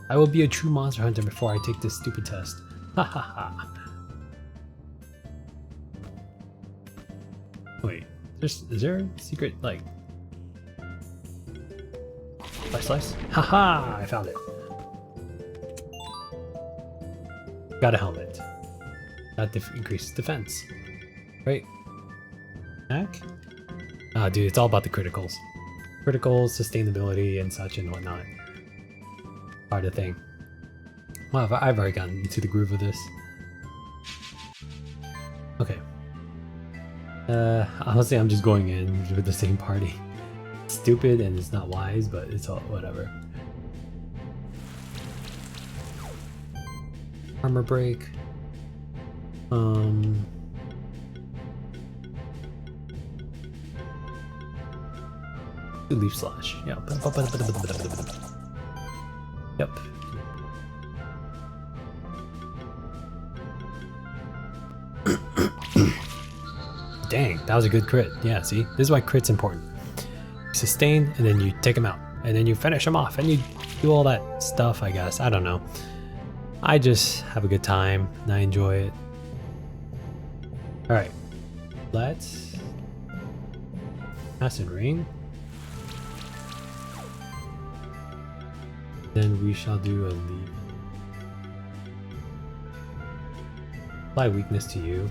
I will be a true monster hunter before I take this stupid test. Ha ha ha. Wait, is there a secret, like... Slice? Haha! I found it. Got a helmet. That increases defense. Right? Back? Ah, dude, it's all about the criticals. Criticals, sustainability, and such and whatnot. Hard to think. Well, I've already gotten into the groove of this. Okay. Honestly, I'm just going in with the same party. It's stupid and it's not wise, but it's all whatever. Armor break. Leaf slash. Yeah. Yep. Dang, that was a good crit. Yeah, see? This is why crit's important. You sustain, and then you take them out. And then you finish them off, and you do all that stuff, I guess. I don't know. I just have a good time, and I enjoy it. Alright. Let's... Acid ring. Then we shall do a leave. Apply weakness to you.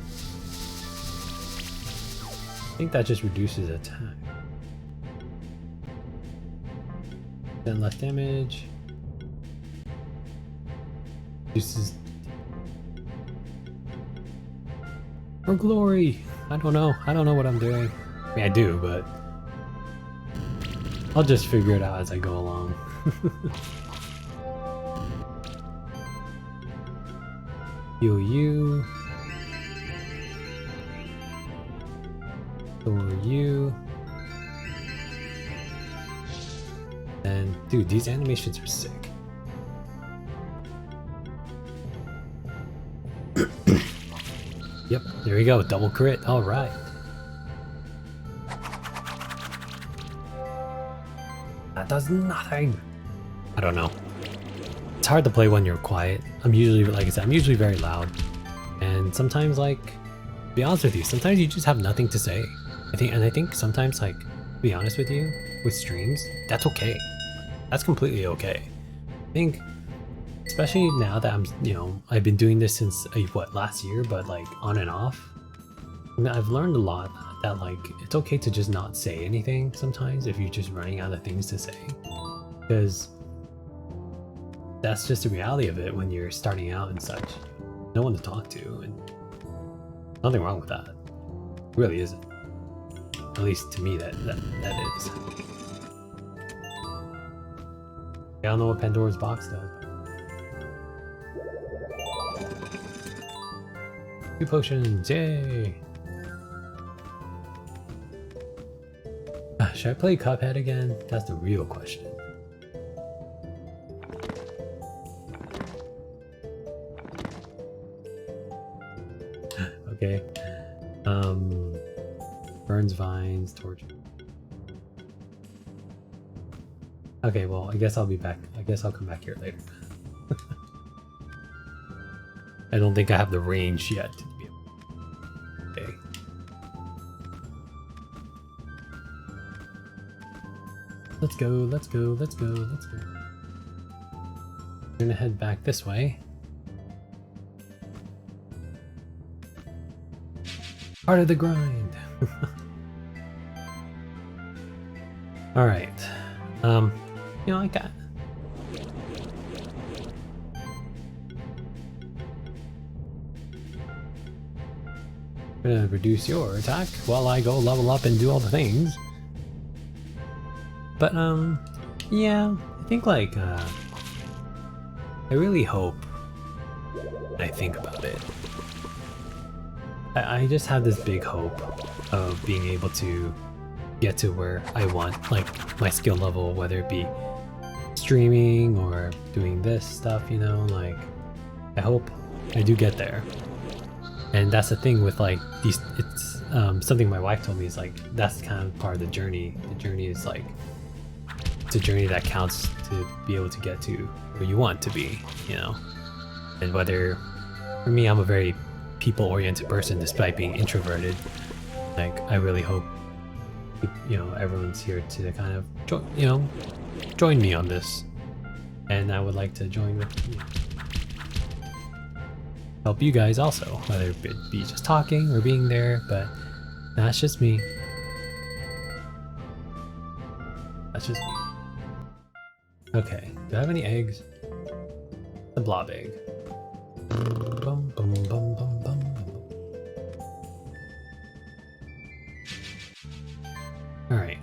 I think that just reduces attack. Then less damage. Reduces. For glory! I don't know. I don't know what I'm doing. I mean, I do, but I'll just figure it out as I go along. Heal you. Or you. And dude, these animations are sick. Yep, there we go. Double crit. All right. That does nothing. I don't know. It's hard to play when you're quiet. I'm usually, like I said, I'm usually very loud. And sometimes, like, to be honest with you, sometimes you just have nothing to say. I think sometimes, like, to be honest with you, with streams, that's okay. That's completely okay. I think, especially now that I'm, you know, I've been doing this since, what, last year, but, like, on and off. I mean, I've learned a lot that, like, it's okay to just not say anything sometimes if you're just running out of things to say. Because that's just the reality of it when you're starting out and such. No one to talk to, and nothing wrong with that. It really isn't. At least to me, that is. I don't know what Pandora's box does. 2 potions, yay! Should I play Cuphead again? That's the real question. Okay. Burns vines, torch. Okay, well, I guess I'll be back. I guess I'll come back here later. I don't think I have the range yet. Okay. Let's go, let's go, let's go, let's go. I'm gonna head back this way. Part of the grind. All right. You know, I got. I'm gonna reduce your attack while I go level up and do all the things. But yeah, I think like I really hope. I think about it. I just have this big hope of being able to get to where I want, like my skill level, whether it be streaming or doing this stuff, you know, like I hope I do get there. And that's the thing with like these, it's something my wife told me is like, that's kind of part of the journey. The journey is like, it's a journey that counts to be able to get to where you want to be, you know. And whether, for me, I'm a very people-oriented person despite being introverted. Like, I really hope, you know, everyone's here to kind of, join me on this. And I would like to join with you. Help you guys also, whether it be just talking or being there, but that's just me. That's just me. Okay, do I have any eggs? The blob egg. Bum, bum, bum, bum, bum, bum. Alright.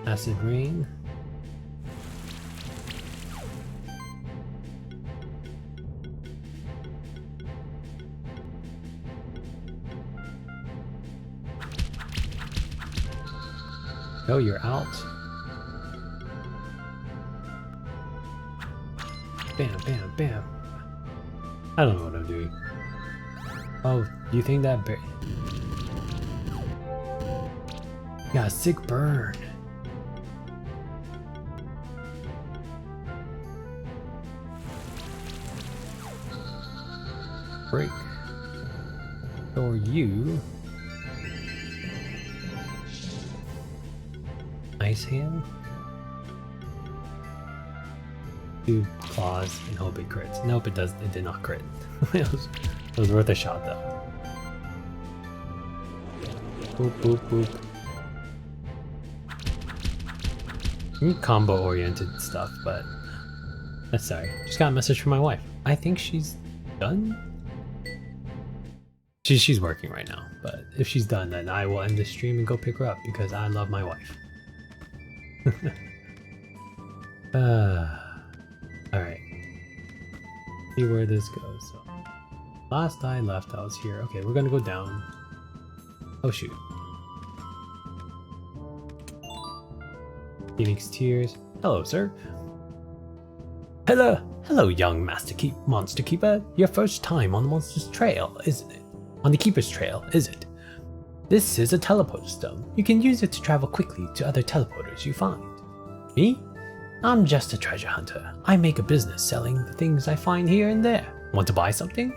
Acid rain. Oh, you're out. Bam, bam, bam. I don't know what I'm doing. Oh, you think that bear... got a sick burn. Break. Or you... I ice hand. 2 claws and hope it crits. Nope, it does. It did not crit. it was worth a shot though. Boop boop boop. Combo oriented stuff, but that's sorry. Just got a message from my wife. I think she's done. She's working right now, but if she's done, then I will end the stream and go pick her up because I love my wife. Alright. See where this goes. So, last I left, I was here. Okay, we're gonna go down. Oh shoot. Phoenix Tears. Hello, sir. Hello, young monster keeper. Your first time on the monster's trail, isn't it? On the keeper's trail, is it? This is a teleport stone. You can use it to travel quickly to other teleporters you find. Me? I'm just a treasure hunter. I make a business selling the things I find here and there. Want to buy something?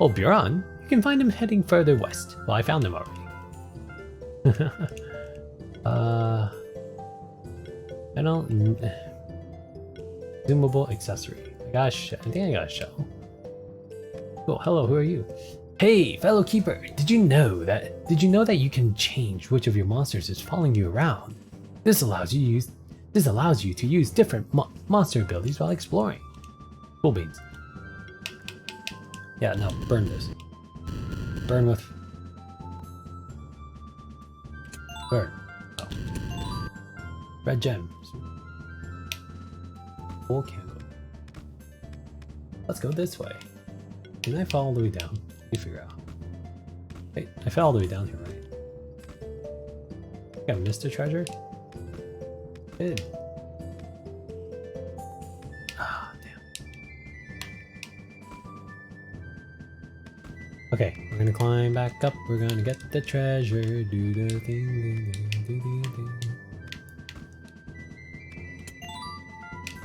Oh, Buran, you can find him heading further west. Well, I found him already. I don't... Consumable accessory. I think I got a shell. Oh, hello, who are you? Hey, fellow keeper, did you know that you can change which of your monsters is following you around? This allows you to use different monster abilities while exploring. Cool beans. Yeah, no, burn this. Burn with... Burn. Oh. Red gem. Full candle. Let's go this way. Can I fall all the way down? Let me figure out. Wait, I fell all the way down here, right? I missed a treasure? Good. Ah, damn. Okay, we're gonna climb back up. We're gonna get the treasure. Do the thing, do the thing.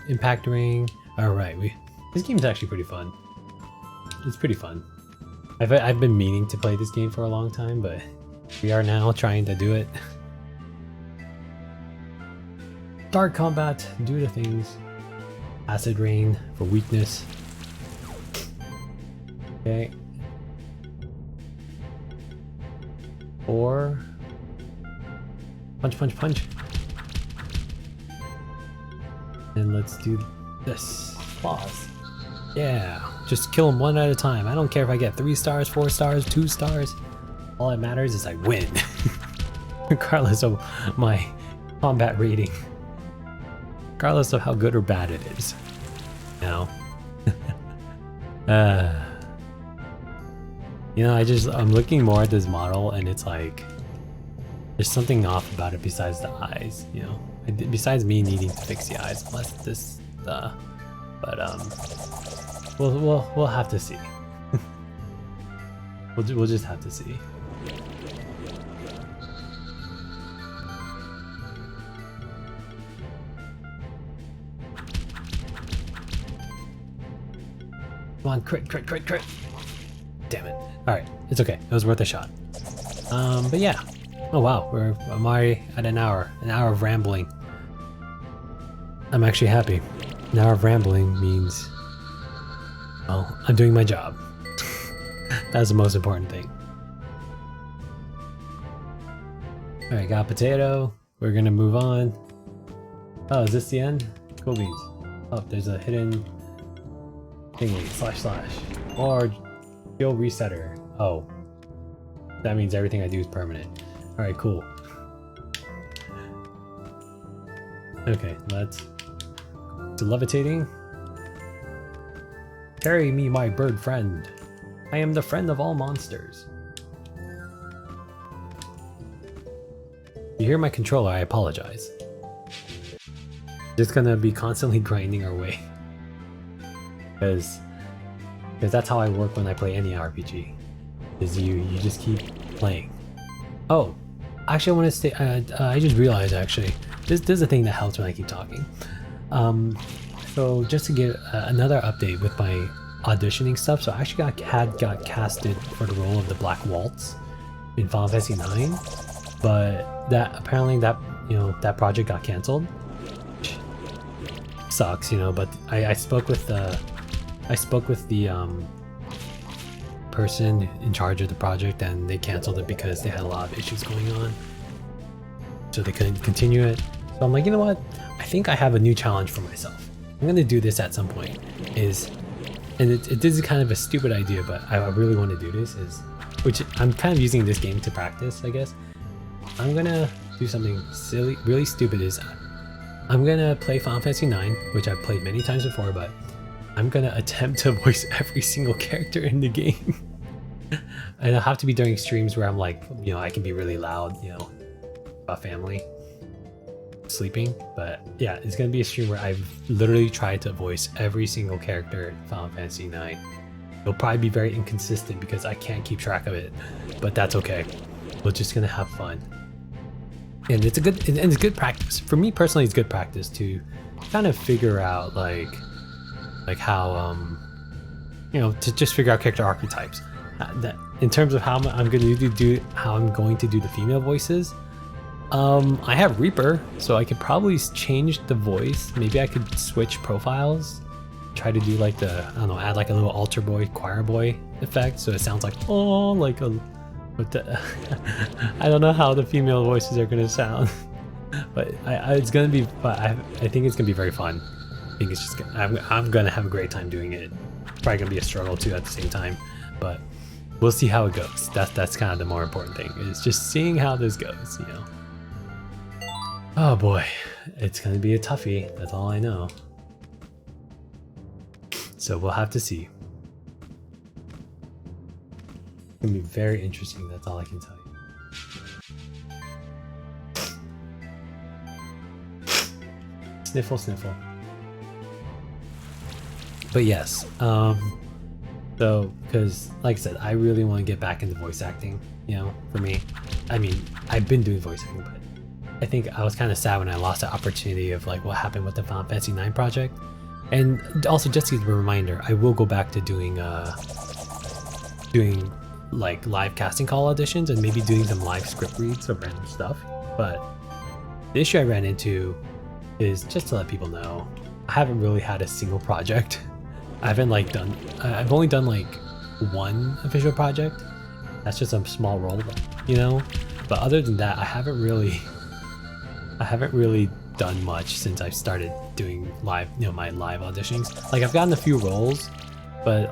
Impact ring. Alright, this game's actually pretty fun. It's pretty fun. I've been meaning to play this game for a long time, but we are now trying to do it. Dark combat, do the things. Acid rain for weakness. Okay. Or punch, punch, punch. And let's do this. Pause. Yeah, just kill them one at a time. I don't care if I get 3 stars, 4 stars, 2 stars. All that matters is I win. Regardless of my combat rating. Regardless of how good or bad it is. You know? You know, I'm looking more at this model and it's like... There's something off about it besides the eyes, you know? Besides me needing to fix the eyes, unless this... We'll have to see. we'll just have to see. Come on, crit. Damn it. Alright, it's okay. It was worth a shot. But yeah. Oh wow, I'm already at an hour of rambling. I'm actually happy. An hour of rambling means, well, I'm doing my job. That's the most important thing. Alright, got potato. We're gonna move on. Oh, is this the end? Cool beans. Oh, there's a hidden thingy, // or skill resetter. Oh, that means everything I do is permanent. Alright, cool. Okay, let's to levitating. Carry me, my bird friend. I am the friend of all monsters. You hear my controller, I apologize. Just gonna be constantly grinding our way. Because that's how I work when I play any RPG. Is you just keep playing. Oh, actually I want to say, I just realized actually, this is a thing that helps when I keep talking. So just to get another update with my auditioning stuff, so I actually got casted for the role of the Black Waltz in Final Fantasy IX. but that apparently that that project got canceled. Sucks, but I spoke with the person in charge of the project, and they canceled it because they had a lot of issues going on, so they couldn't continue it. So I'm like, you know what? I think I have a new challenge for myself. I'm gonna do this at some point. This is kind of a stupid idea, but I really want to do this. Which I'm kind of using this game to practice, I guess. I'm gonna do something silly, really stupid. I'm gonna play Final Fantasy IX, which I've played many times before, but I'm gonna attempt to voice every single character in the game. And it'll have to be during streams where I'm like, I can be really loud, about family, sleeping. But yeah, it's gonna be a stream where I've literally tried to voice every single character in Final Fantasy IX. It'll probably be very inconsistent because I can't keep track of it, but that's okay. We're just gonna have fun. And it's good practice. For me personally, it's good practice to kind of figure out like how to just figure out character archetypes. That in terms of how I'm going to do the female voices. I have Reaper, so I could probably change the voice. Maybe I could switch profiles, try to do like add like a little altar boy, choir boy effect, so it sounds like I don't know how the female voices are gonna sound, but I think it's gonna be very fun. I think it's just I'm gonna have a great time doing it. Probably gonna be a struggle too at the same time, but we'll see how it goes. That's kind of the more important thing, is just seeing how this goes. Oh boy, it's gonna be a toughie. That's all I know. So we'll have to see. It's gonna be very interesting, that's all I can tell you. Sniffle, sniffle. But yes, so, because like I said, I really want to get back into voice acting, for me. I mean, I've been doing voice acting, but I think I was kind of sad when I lost the opportunity of like what happened with the Final Fantasy IX project. And also, just as a reminder, I will go back to doing like live casting call auditions and maybe doing some live script reads of random stuff. But the issue I ran into is, just to let people know, I haven't really had a single project. I've only done like one official project. That's just a small role, but other than that, I haven't really done much since I started doing live, my live auditions. Like, I've gotten a few roles, but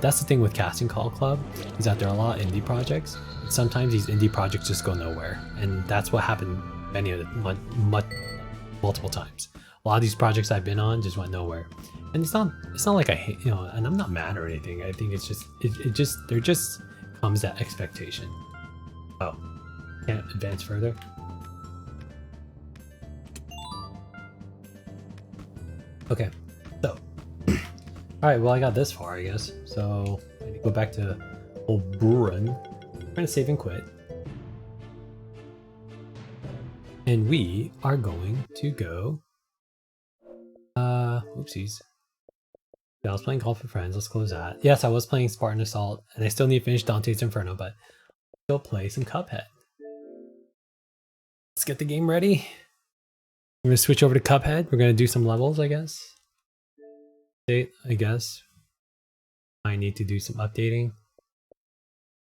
that's the thing with Casting Call Club, is that there are a lot of indie projects. And sometimes these indie projects just go nowhere, and that's what happened multiple times. A lot of these projects I've been on just went nowhere, and it's not like I hate, and I'm not mad or anything. I think it's just there just comes that expectation. Oh, can't advance further. Okay, so alright, well, I got this far, I guess. So I need to go back to old Buren. We're gonna save and quit. And we are going to go oopsies. Yeah, I was playing Call for Friends, let's close that. Yes, I was playing Spartan Assault, and I still need to finish Dante's Inferno, but still play some Cuphead. Let's get the game ready. We're gonna switch over to Cuphead. We're gonna do some levels, I guess. I guess. I need to do some updating.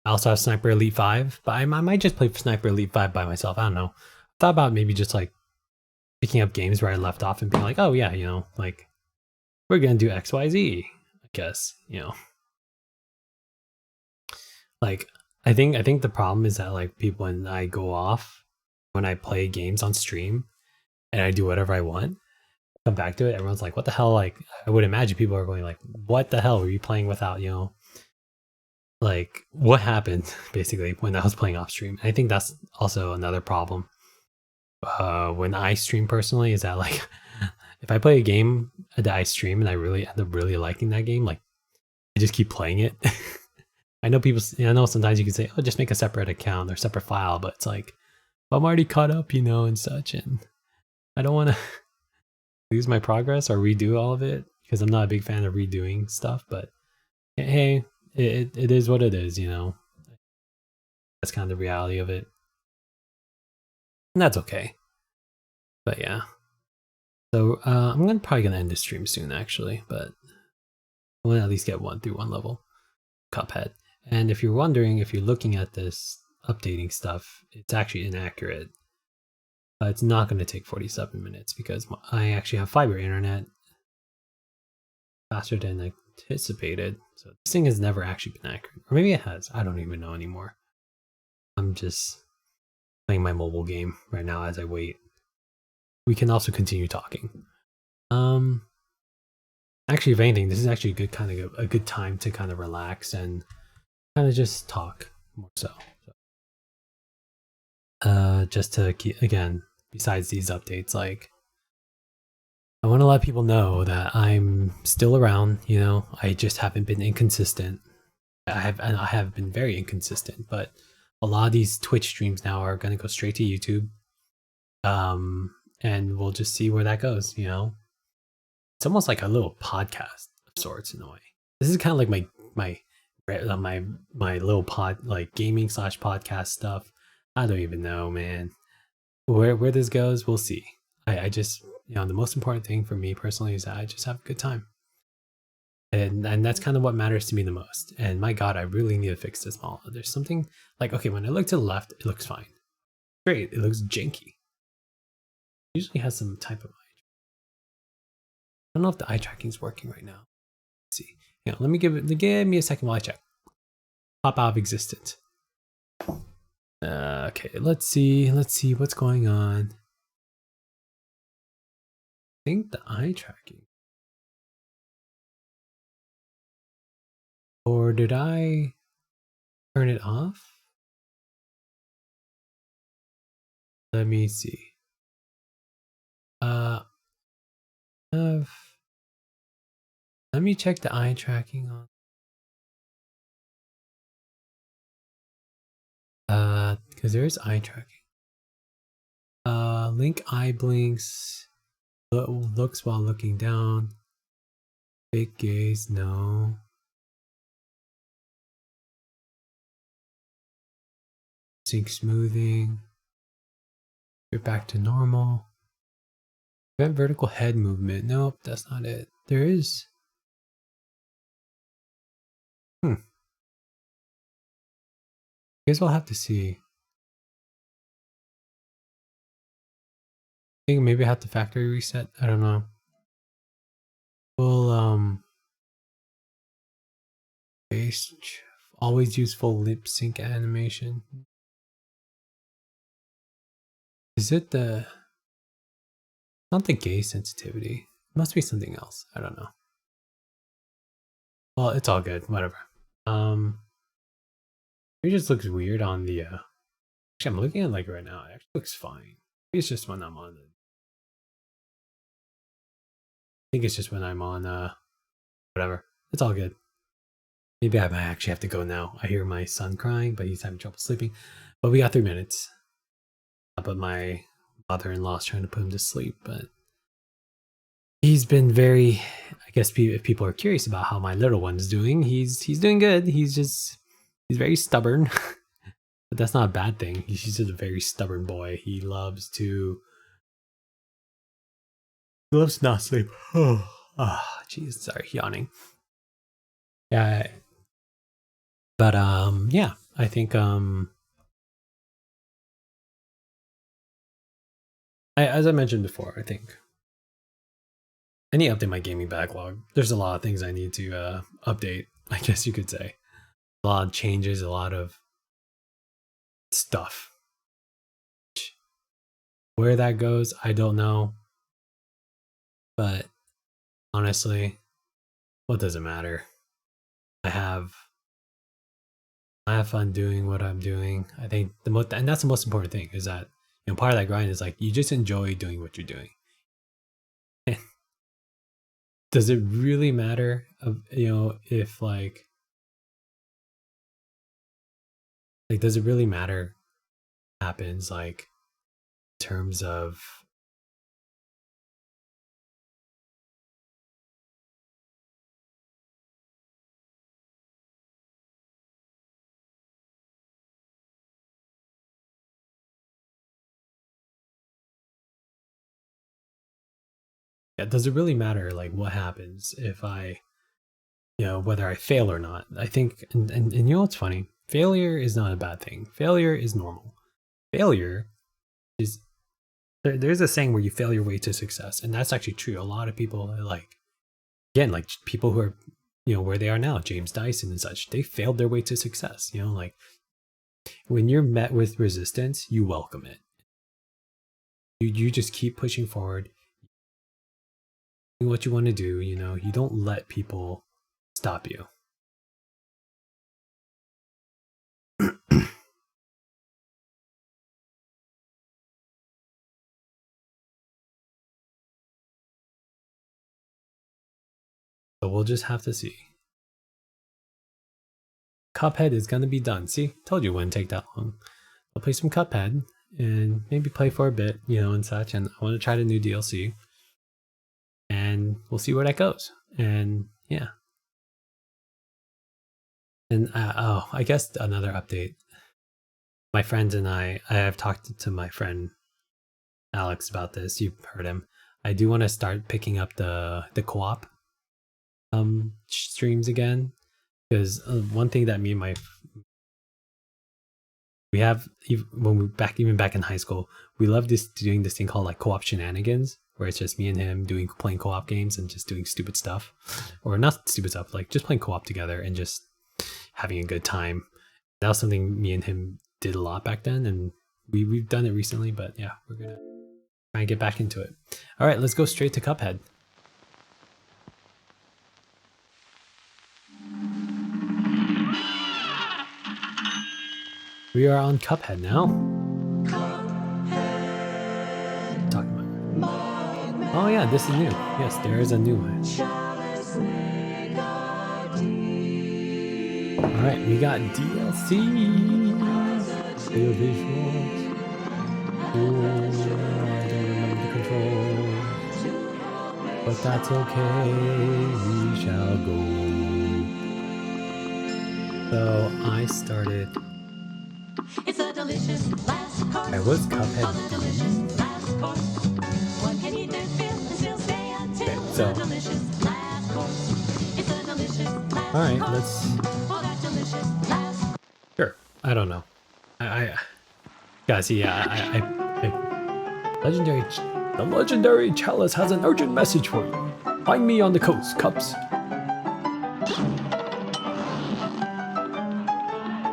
I also have Sniper Elite 5, but I might just play Sniper Elite 5 by myself. I don't know. I thought about maybe just like picking up games where I left off and being like, oh yeah, like we're gonna do XYZ, I guess, Like, I think the problem is that like people, when I go off, when I play games on stream and I do whatever I want, come back to it, everyone's like, what the hell? Like, I would imagine people are going like, what the hell were you playing without, like what happened basically when I was playing off stream. I think that's also another problem when I stream personally, is that like if I play a game that I stream and I really end up really liking that game, like I just keep playing it. I know sometimes you can say, oh, just make a separate account or separate file, but it's like, I'm already caught up, and such, and I don't want to lose my progress or redo all of it, because I'm not a big fan of redoing stuff. But hey, it is what it is, That's kind of the reality of it. And that's okay. But yeah. So I'm probably gonna end the stream soon actually, but we'll at least get through one level. Cuphead. And if you're wondering, if you're looking at this updating stuff, it's actually inaccurate. It's not going to take 47 minutes because I actually have fiber internet faster than anticipated. So this thing has never actually been accurate. Or maybe it has. I don't even know anymore. I'm just playing my mobile game right now as I wait. We can also continue talking. Actually, if anything, this is actually a good time to kind of relax and kind of just talk more so. Just to keep, again, besides these updates, like I want to let people know that I'm still around. You know, I just haven't been inconsistent. I have been very inconsistent, but a lot of these Twitch streams now are going to go straight to YouTube. And we'll just see where that goes. You know, it's almost like a little podcast of sorts in a way. This is kind of like my little like gaming / podcast stuff. I don't even know, man. Where this goes, we'll see. I just, you know, the most important thing for me personally is that I just have a good time. And that's kind of what matters to me the most. And my God, I really need to fix this model. There's something like, okay, when I look to the left, it looks fine. Great, it looks janky. It usually has some type of eye. I don't know if the eye tracking is working right now. Let's see. You know, give me a second while I check. Pop out of existence. Okay, let's see what's going on. I think the eye tracking. Or did I turn it off? Let me see. Let me check the eye tracking on. Because there is eye tracking. Link eye blinks. Looks while looking down. Fake gaze, no. Sync smoothing. Get back to normal. Prevent vertical head movement. Nope, that's not it. There is. I guess we'll have to see. I think maybe I have to factory reset. I don't know. We'll always use full lip sync animation. Is it not the gaze sensitivity? It must be something else. I don't know. Well, it's all good. Whatever. It just looks weird on the. Actually, I'm looking at it like right now. It actually looks fine. Maybe it's just when I'm on. I think it's just when I'm on. Whatever. It's all good. Maybe I might actually have to go now. I hear my son crying, but he's having trouble sleeping. But we got 3 minutes. But my mother-in-law's trying to put him to sleep, but he's been very. I guess if people are curious about how my little one's doing, he's doing good. He's very stubborn, but that's not a bad thing. He's just a very stubborn boy. He loves not sleep. Oh, jeez, sorry, yawning. Yeah, but yeah, I think as I mentioned before, I think I need to update my gaming backlog. There's a lot of things I need to update, I guess you could say. A lot of changes, a lot of stuff. Where that goes, I don't know. But honestly, what does it matter? I have fun doing what I'm doing. I think and that's the most important thing, is that, you know, part of that grind is like you just enjoy doing what you're doing. Does it really matter, you know, if like does it really matter happens, like, in terms of Yeah, does it really matter like what happens if I, whether I fail or not? I think, and you know what's funny? Failure is not a bad thing. Failure is normal. Failure is there's a saying where you fail your way to success, and that's actually true. A lot of people are like, again, like people who are, where they are now, James Dyson and such, they failed their way to success. Like when you're met with resistance, you welcome it. You just keep pushing forward, doing what you want to do. You don't let people stop you. So we'll just have to see. Cuphead is gonna be done. See, told you it wouldn't take that long. I'll play some Cuphead and maybe play for a bit, and such. And I want to try the new DLC, and we'll see where that goes. And yeah. And I guess another update. My friends and I have talked to my friend Alex about this. You've heard him. I do want to start picking up the co-op streams again, because one thing that me and we have, when we even back in high school, we loved doing this thing called like co-op shenanigans, where it's just me and him playing co-op games and just doing stupid stuff, or not stupid stuff, like just playing co-op together and just having a good time. That was something me and him did a lot back then, and we've done it recently, but yeah, we're gonna try and get back into it. All right, let's go straight to Cuphead. We are on Cuphead now. Cuphead. Talking about. Oh yeah, this is new. Yes, there is a new one. All right, we got DLC. Clear visuals. Oh, I don't remember the controls, but that's okay. We shall go. So I started. It's a delicious last course. I was Cuphead. What can you do? Still stay until okay, so. Delicious last course. It's a delicious last all right, let's. Oh, that delicious last. Sure. I don't know. I guys, yeah. The legendary chalice has an urgent message for you. Find me on the coast, Cups.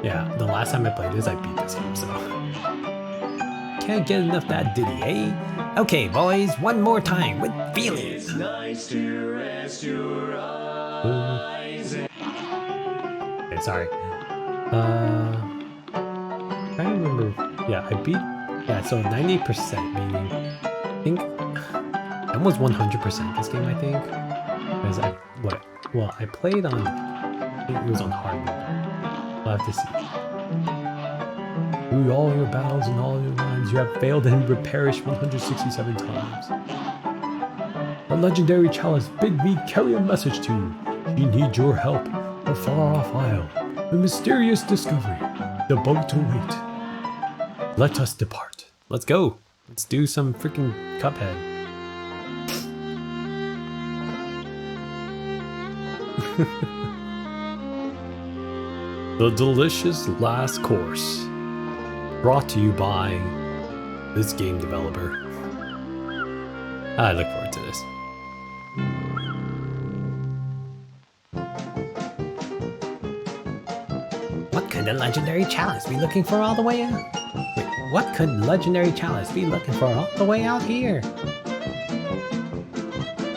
Yeah, the last time I played this, I beat this game, so. Can't get enough of that ditty, eh? Okay, boys, one more time with feelings. It's nice to rest your eyes. Okay, sorry. I remember. Yeah, I beat. Yeah, so 90%, meaning. I think. I almost 100% this game, I think. Because I played on. I think it was on hard mode. I'll have to see. Through all your battles and all your lives, you have failed and perished 167 times. The legendary chalice bid me carry a message to you. She needs your help. A far-off isle. A mysterious discovery. The boat to wait. Let us depart. Let's go. Let's do some freaking Cuphead. The delicious last course, brought to you by this game developer. I look forward to this. What could the legendary chalice be looking for all the way out? Wait, what could legendary chalice be looking for all the way out here?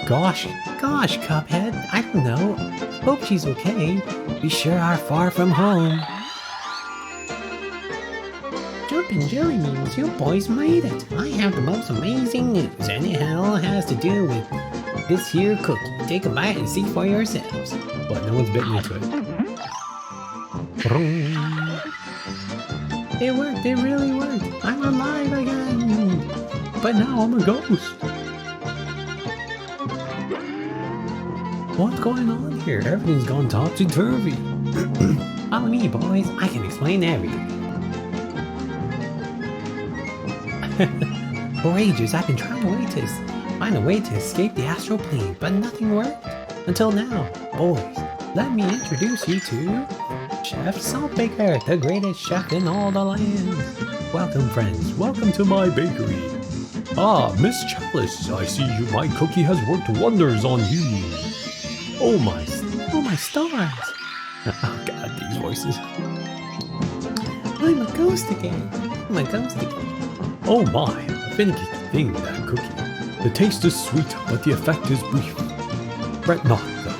Gosh, Cuphead, I don't know. Hope she's okay. We sure are far from home. Jumpin' Jelly means you boys made it. I have the most amazing news, and it all has to do with this here cookie. Take a bite and see for yourselves. What, no one's bitten into it? It worked, it really worked. I'm alive again. But now I'm a ghost. What's going on here? Everything's gone topsy-turvy. Follow me, boys. I can explain everything. For ages, I've been trying to wait find a way to escape the astral plane, but nothing worked. Until now, boys, let me introduce you to Chef Saltbaker, the greatest chef in all the land. Welcome, friends. Welcome to my bakery. Ah, Miss Chalice, I see my cookie has worked wonders on you. Oh my stars. Oh god, these voices. I'm a ghost again. Oh my, a finicky thing, that cookie. The taste is sweet, but the effect is brief. Fret not, though,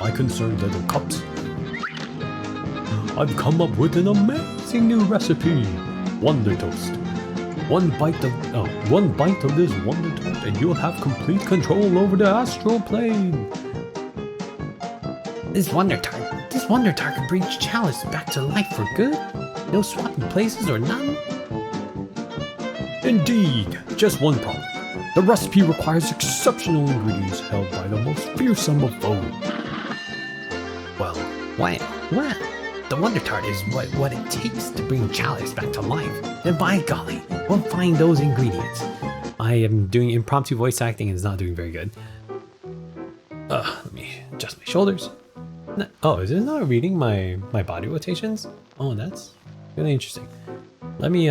my concerned little cups. I've come up with an amazing new recipe. Wonder Toast. One bite of this Wonder Toast and you'll have complete control over the astral plane. This Wonder Tart can bring Chalice back to life for good? No swapping places or nothing? Indeed, just one problem. The recipe requires exceptional ingredients held by the most fearsome of foes. Well, the Wonder Tart is what it takes to bring Chalice back to life. And by golly, we'll find those ingredients. I am doing impromptu voice acting and it's not doing very good. Let me adjust my shoulders. Oh, is it not reading my body rotations? Oh, that's really interesting. Let me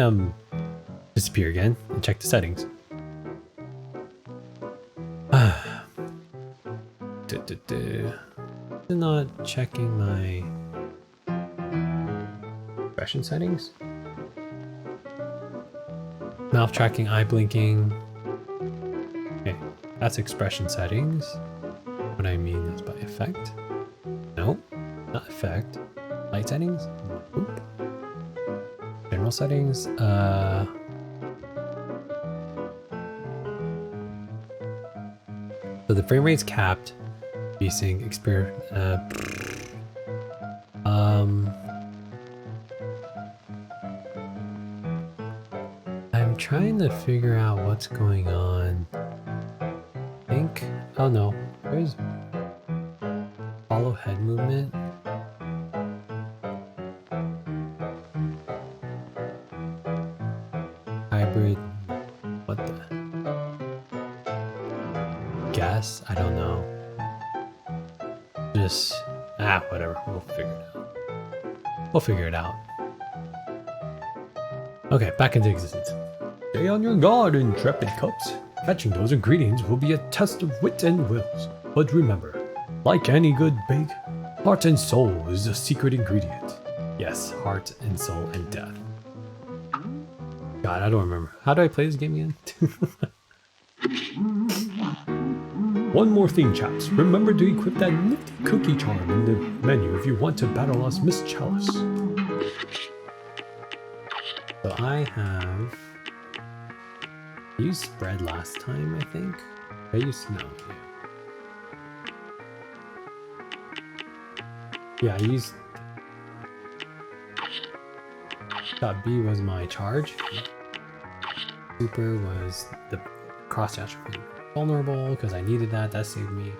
disappear again and check the settings. Not checking my expression settings. Mouth tracking, eye blinking. Okay, that's expression settings. What I mean is by effect. No, not effect. Light settings. Oop. General settings. So the frame rate's capped. VSync I'm trying to figure out what's going on. I think. Oh no, there's follow head movement. Hybrid. What the? Guess? I don't know. Just whatever. We'll figure it out. Okay, back into existence. Stay on your guard, intrepid cups. Fetching those ingredients will be a test of wit and wills. But remember, like any good bake, heart and soul is the secret ingredient. Yes, heart and soul and death. God, I don't remember. How do I play this game again? One more thing, chaps. Remember to equip that nifty cookie charm in the menu if you want to battle us, Miss Chalice. So I have... I used spread last time, I think. I used... no, yeah, I used... Dot B was my charge. Super was the cross attribute. Vulnerable, because I needed that. That saved me.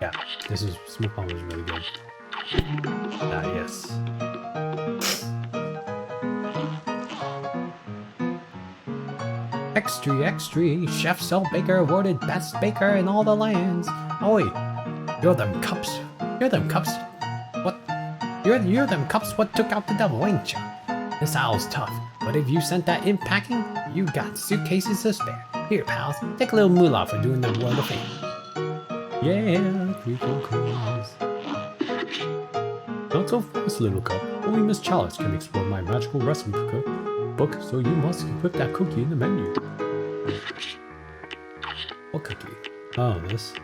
Yeah, this is... Smoke Bomb was really good. Yes. Extra, Chef Saltbaker awarded best baker in all the lands. Oi, you're them cups. What? You're them cups what took out the devil, ain't ya? This owl's tough, but if you sent that imp packing, you got suitcases to spare. Here, pals, take a little moolah for doing the world a favor. Yeah, 3-4 coins. Not so fast, little cup. Only Miss Chalice can explore my magical recipe book, so you must equip that cookie in the menu. What cookie? Oh, this.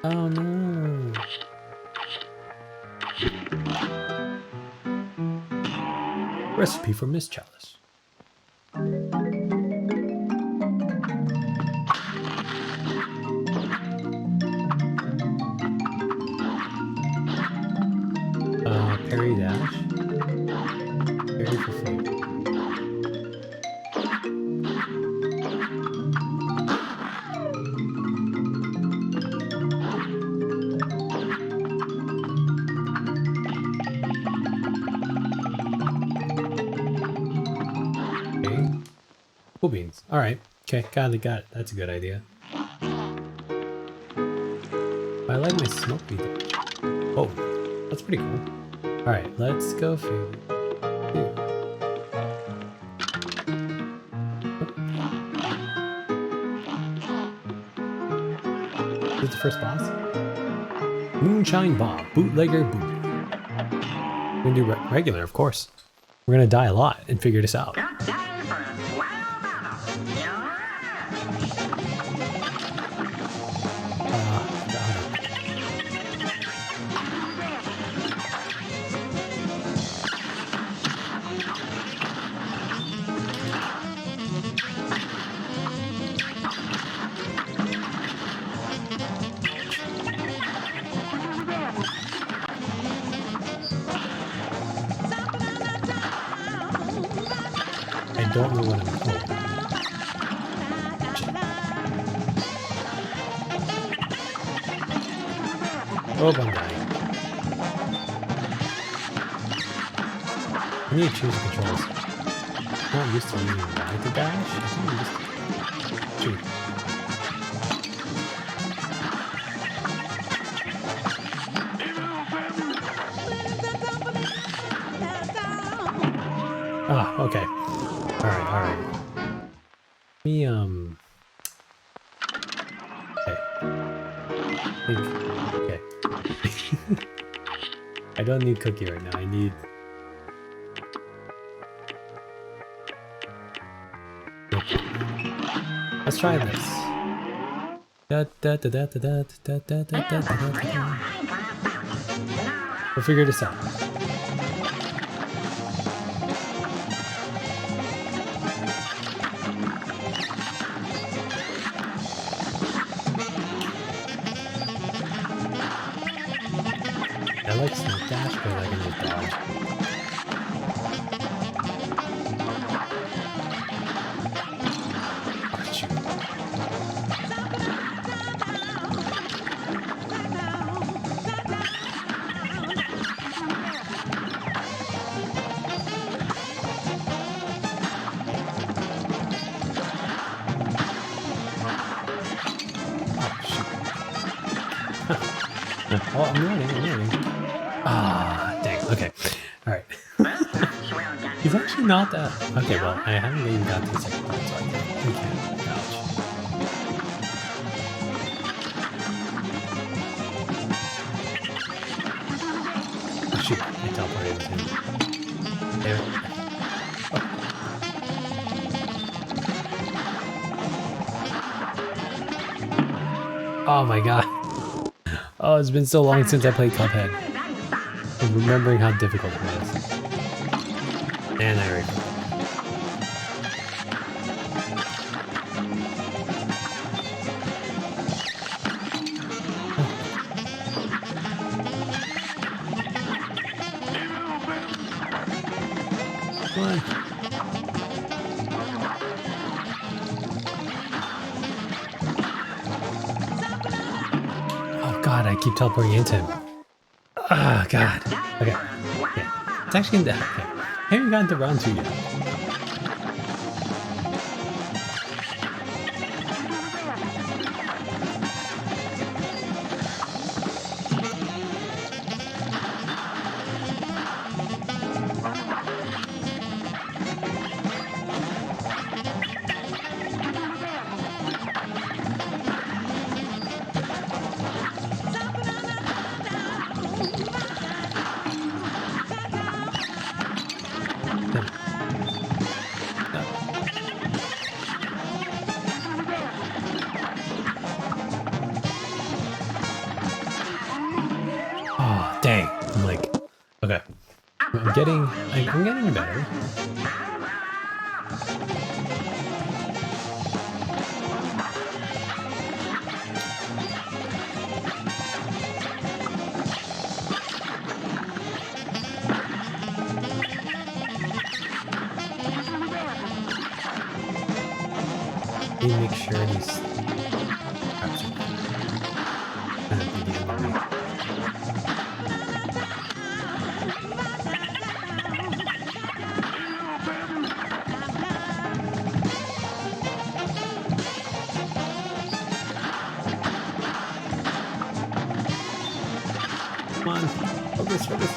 Oh no. Recipe for Miss Chalice. Parry dash. Parry for food. Cool beans. Alright. Okay, got it. That's a good idea. I like my smoke bead. Oh, that's pretty cool. Alright, let's go figure. Is this the first boss? Moonshine Bob, bootlegger boot. We're gonna do regular, of course. We're gonna die a lot and figure this out. I don't know what I'm doing. Oh, I'm dying. I need to choose the controls. I'm not used to using Y to dash. I think I'm just... Shoot. Ah, okay. Alright. Let me, okay. I don't need cookie right now, I need... Let's try this. We'll figure this out. I like Sneak Dash, but I can just dodge. Oh, shoot. Oh, I'm learning. Ah, dang. Okay. Alright. He's actually not that... Okay, well, I haven't even got to the second part, so I can't dodge. Oh, shoot. I teleported him. Damn it. Oh my god. Oh, it's been so long since I played Cuphead. I'm remembering how difficult it was. And I already... Come on. Oh god, I keep teleporting into him. Oh god. Okay. Yeah. It's actually in the... Okay. I haven't gotten to round 2 yet. Oh, dang. I'm like, okay. I'm getting better. Let me make sure these traps are kind of be the enemy. focus.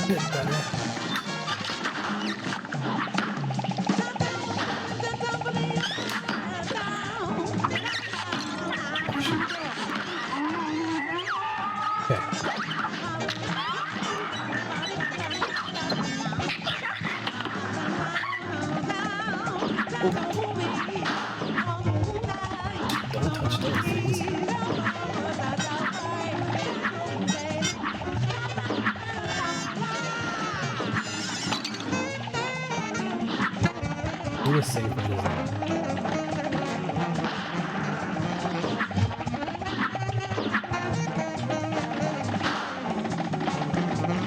Bit better. Oh, shoot. Okay. Don't touch those things. I'm gonna save for this.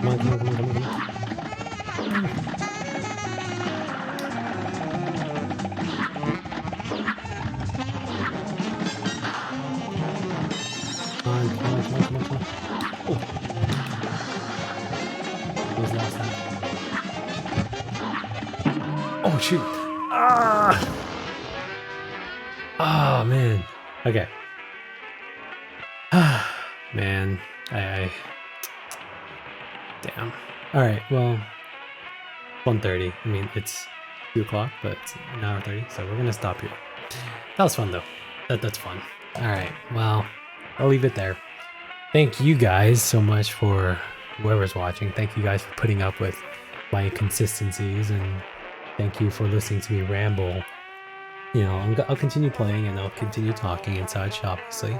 Come on, come on, come on, come on, come on. Come on, come on, come on, come on, come on. Oh. What was last time? Oh, shoot. Ah! Oh, man. Okay. Man, I... Damn. Alright, well... 1:30. I mean, it's 2 o'clock, but it's an hour 30, so we're gonna stop here. That was fun, though. That's fun. Alright, well, I'll leave it there. Thank you guys so much for whoever's watching. Thank you guys for putting up with my inconsistencies, and thank you for listening to me ramble. You know, I'll continue playing and I'll continue talking and such, obviously.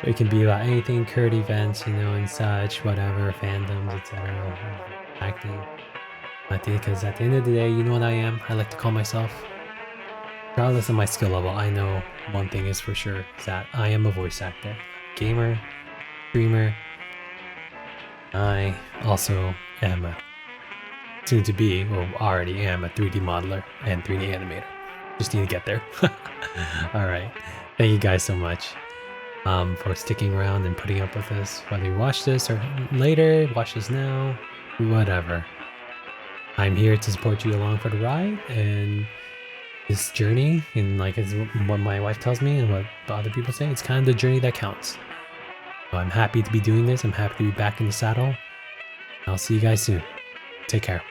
It can be about anything, current events, you know, and such, whatever, fandoms, etc. Acting. Because at the end of the day, you know what I am? I like to call myself, regardless of my skill level, I know one thing is for sure, is that I am a voice actor. Gamer, streamer. I also am a soon to be, or already am, a 3D modeler and 3D animator. Just need to get there. Alright. Thank you guys so much for sticking around and putting up with this. Whether you watch this or later, watch this now, whatever. I'm here to support you along for the ride and this journey, and like it's what my wife tells me and what other people say, it's kind of the journey that counts. So I'm happy to be doing this. I'm happy to be back in the saddle. I'll see you guys soon. Take care.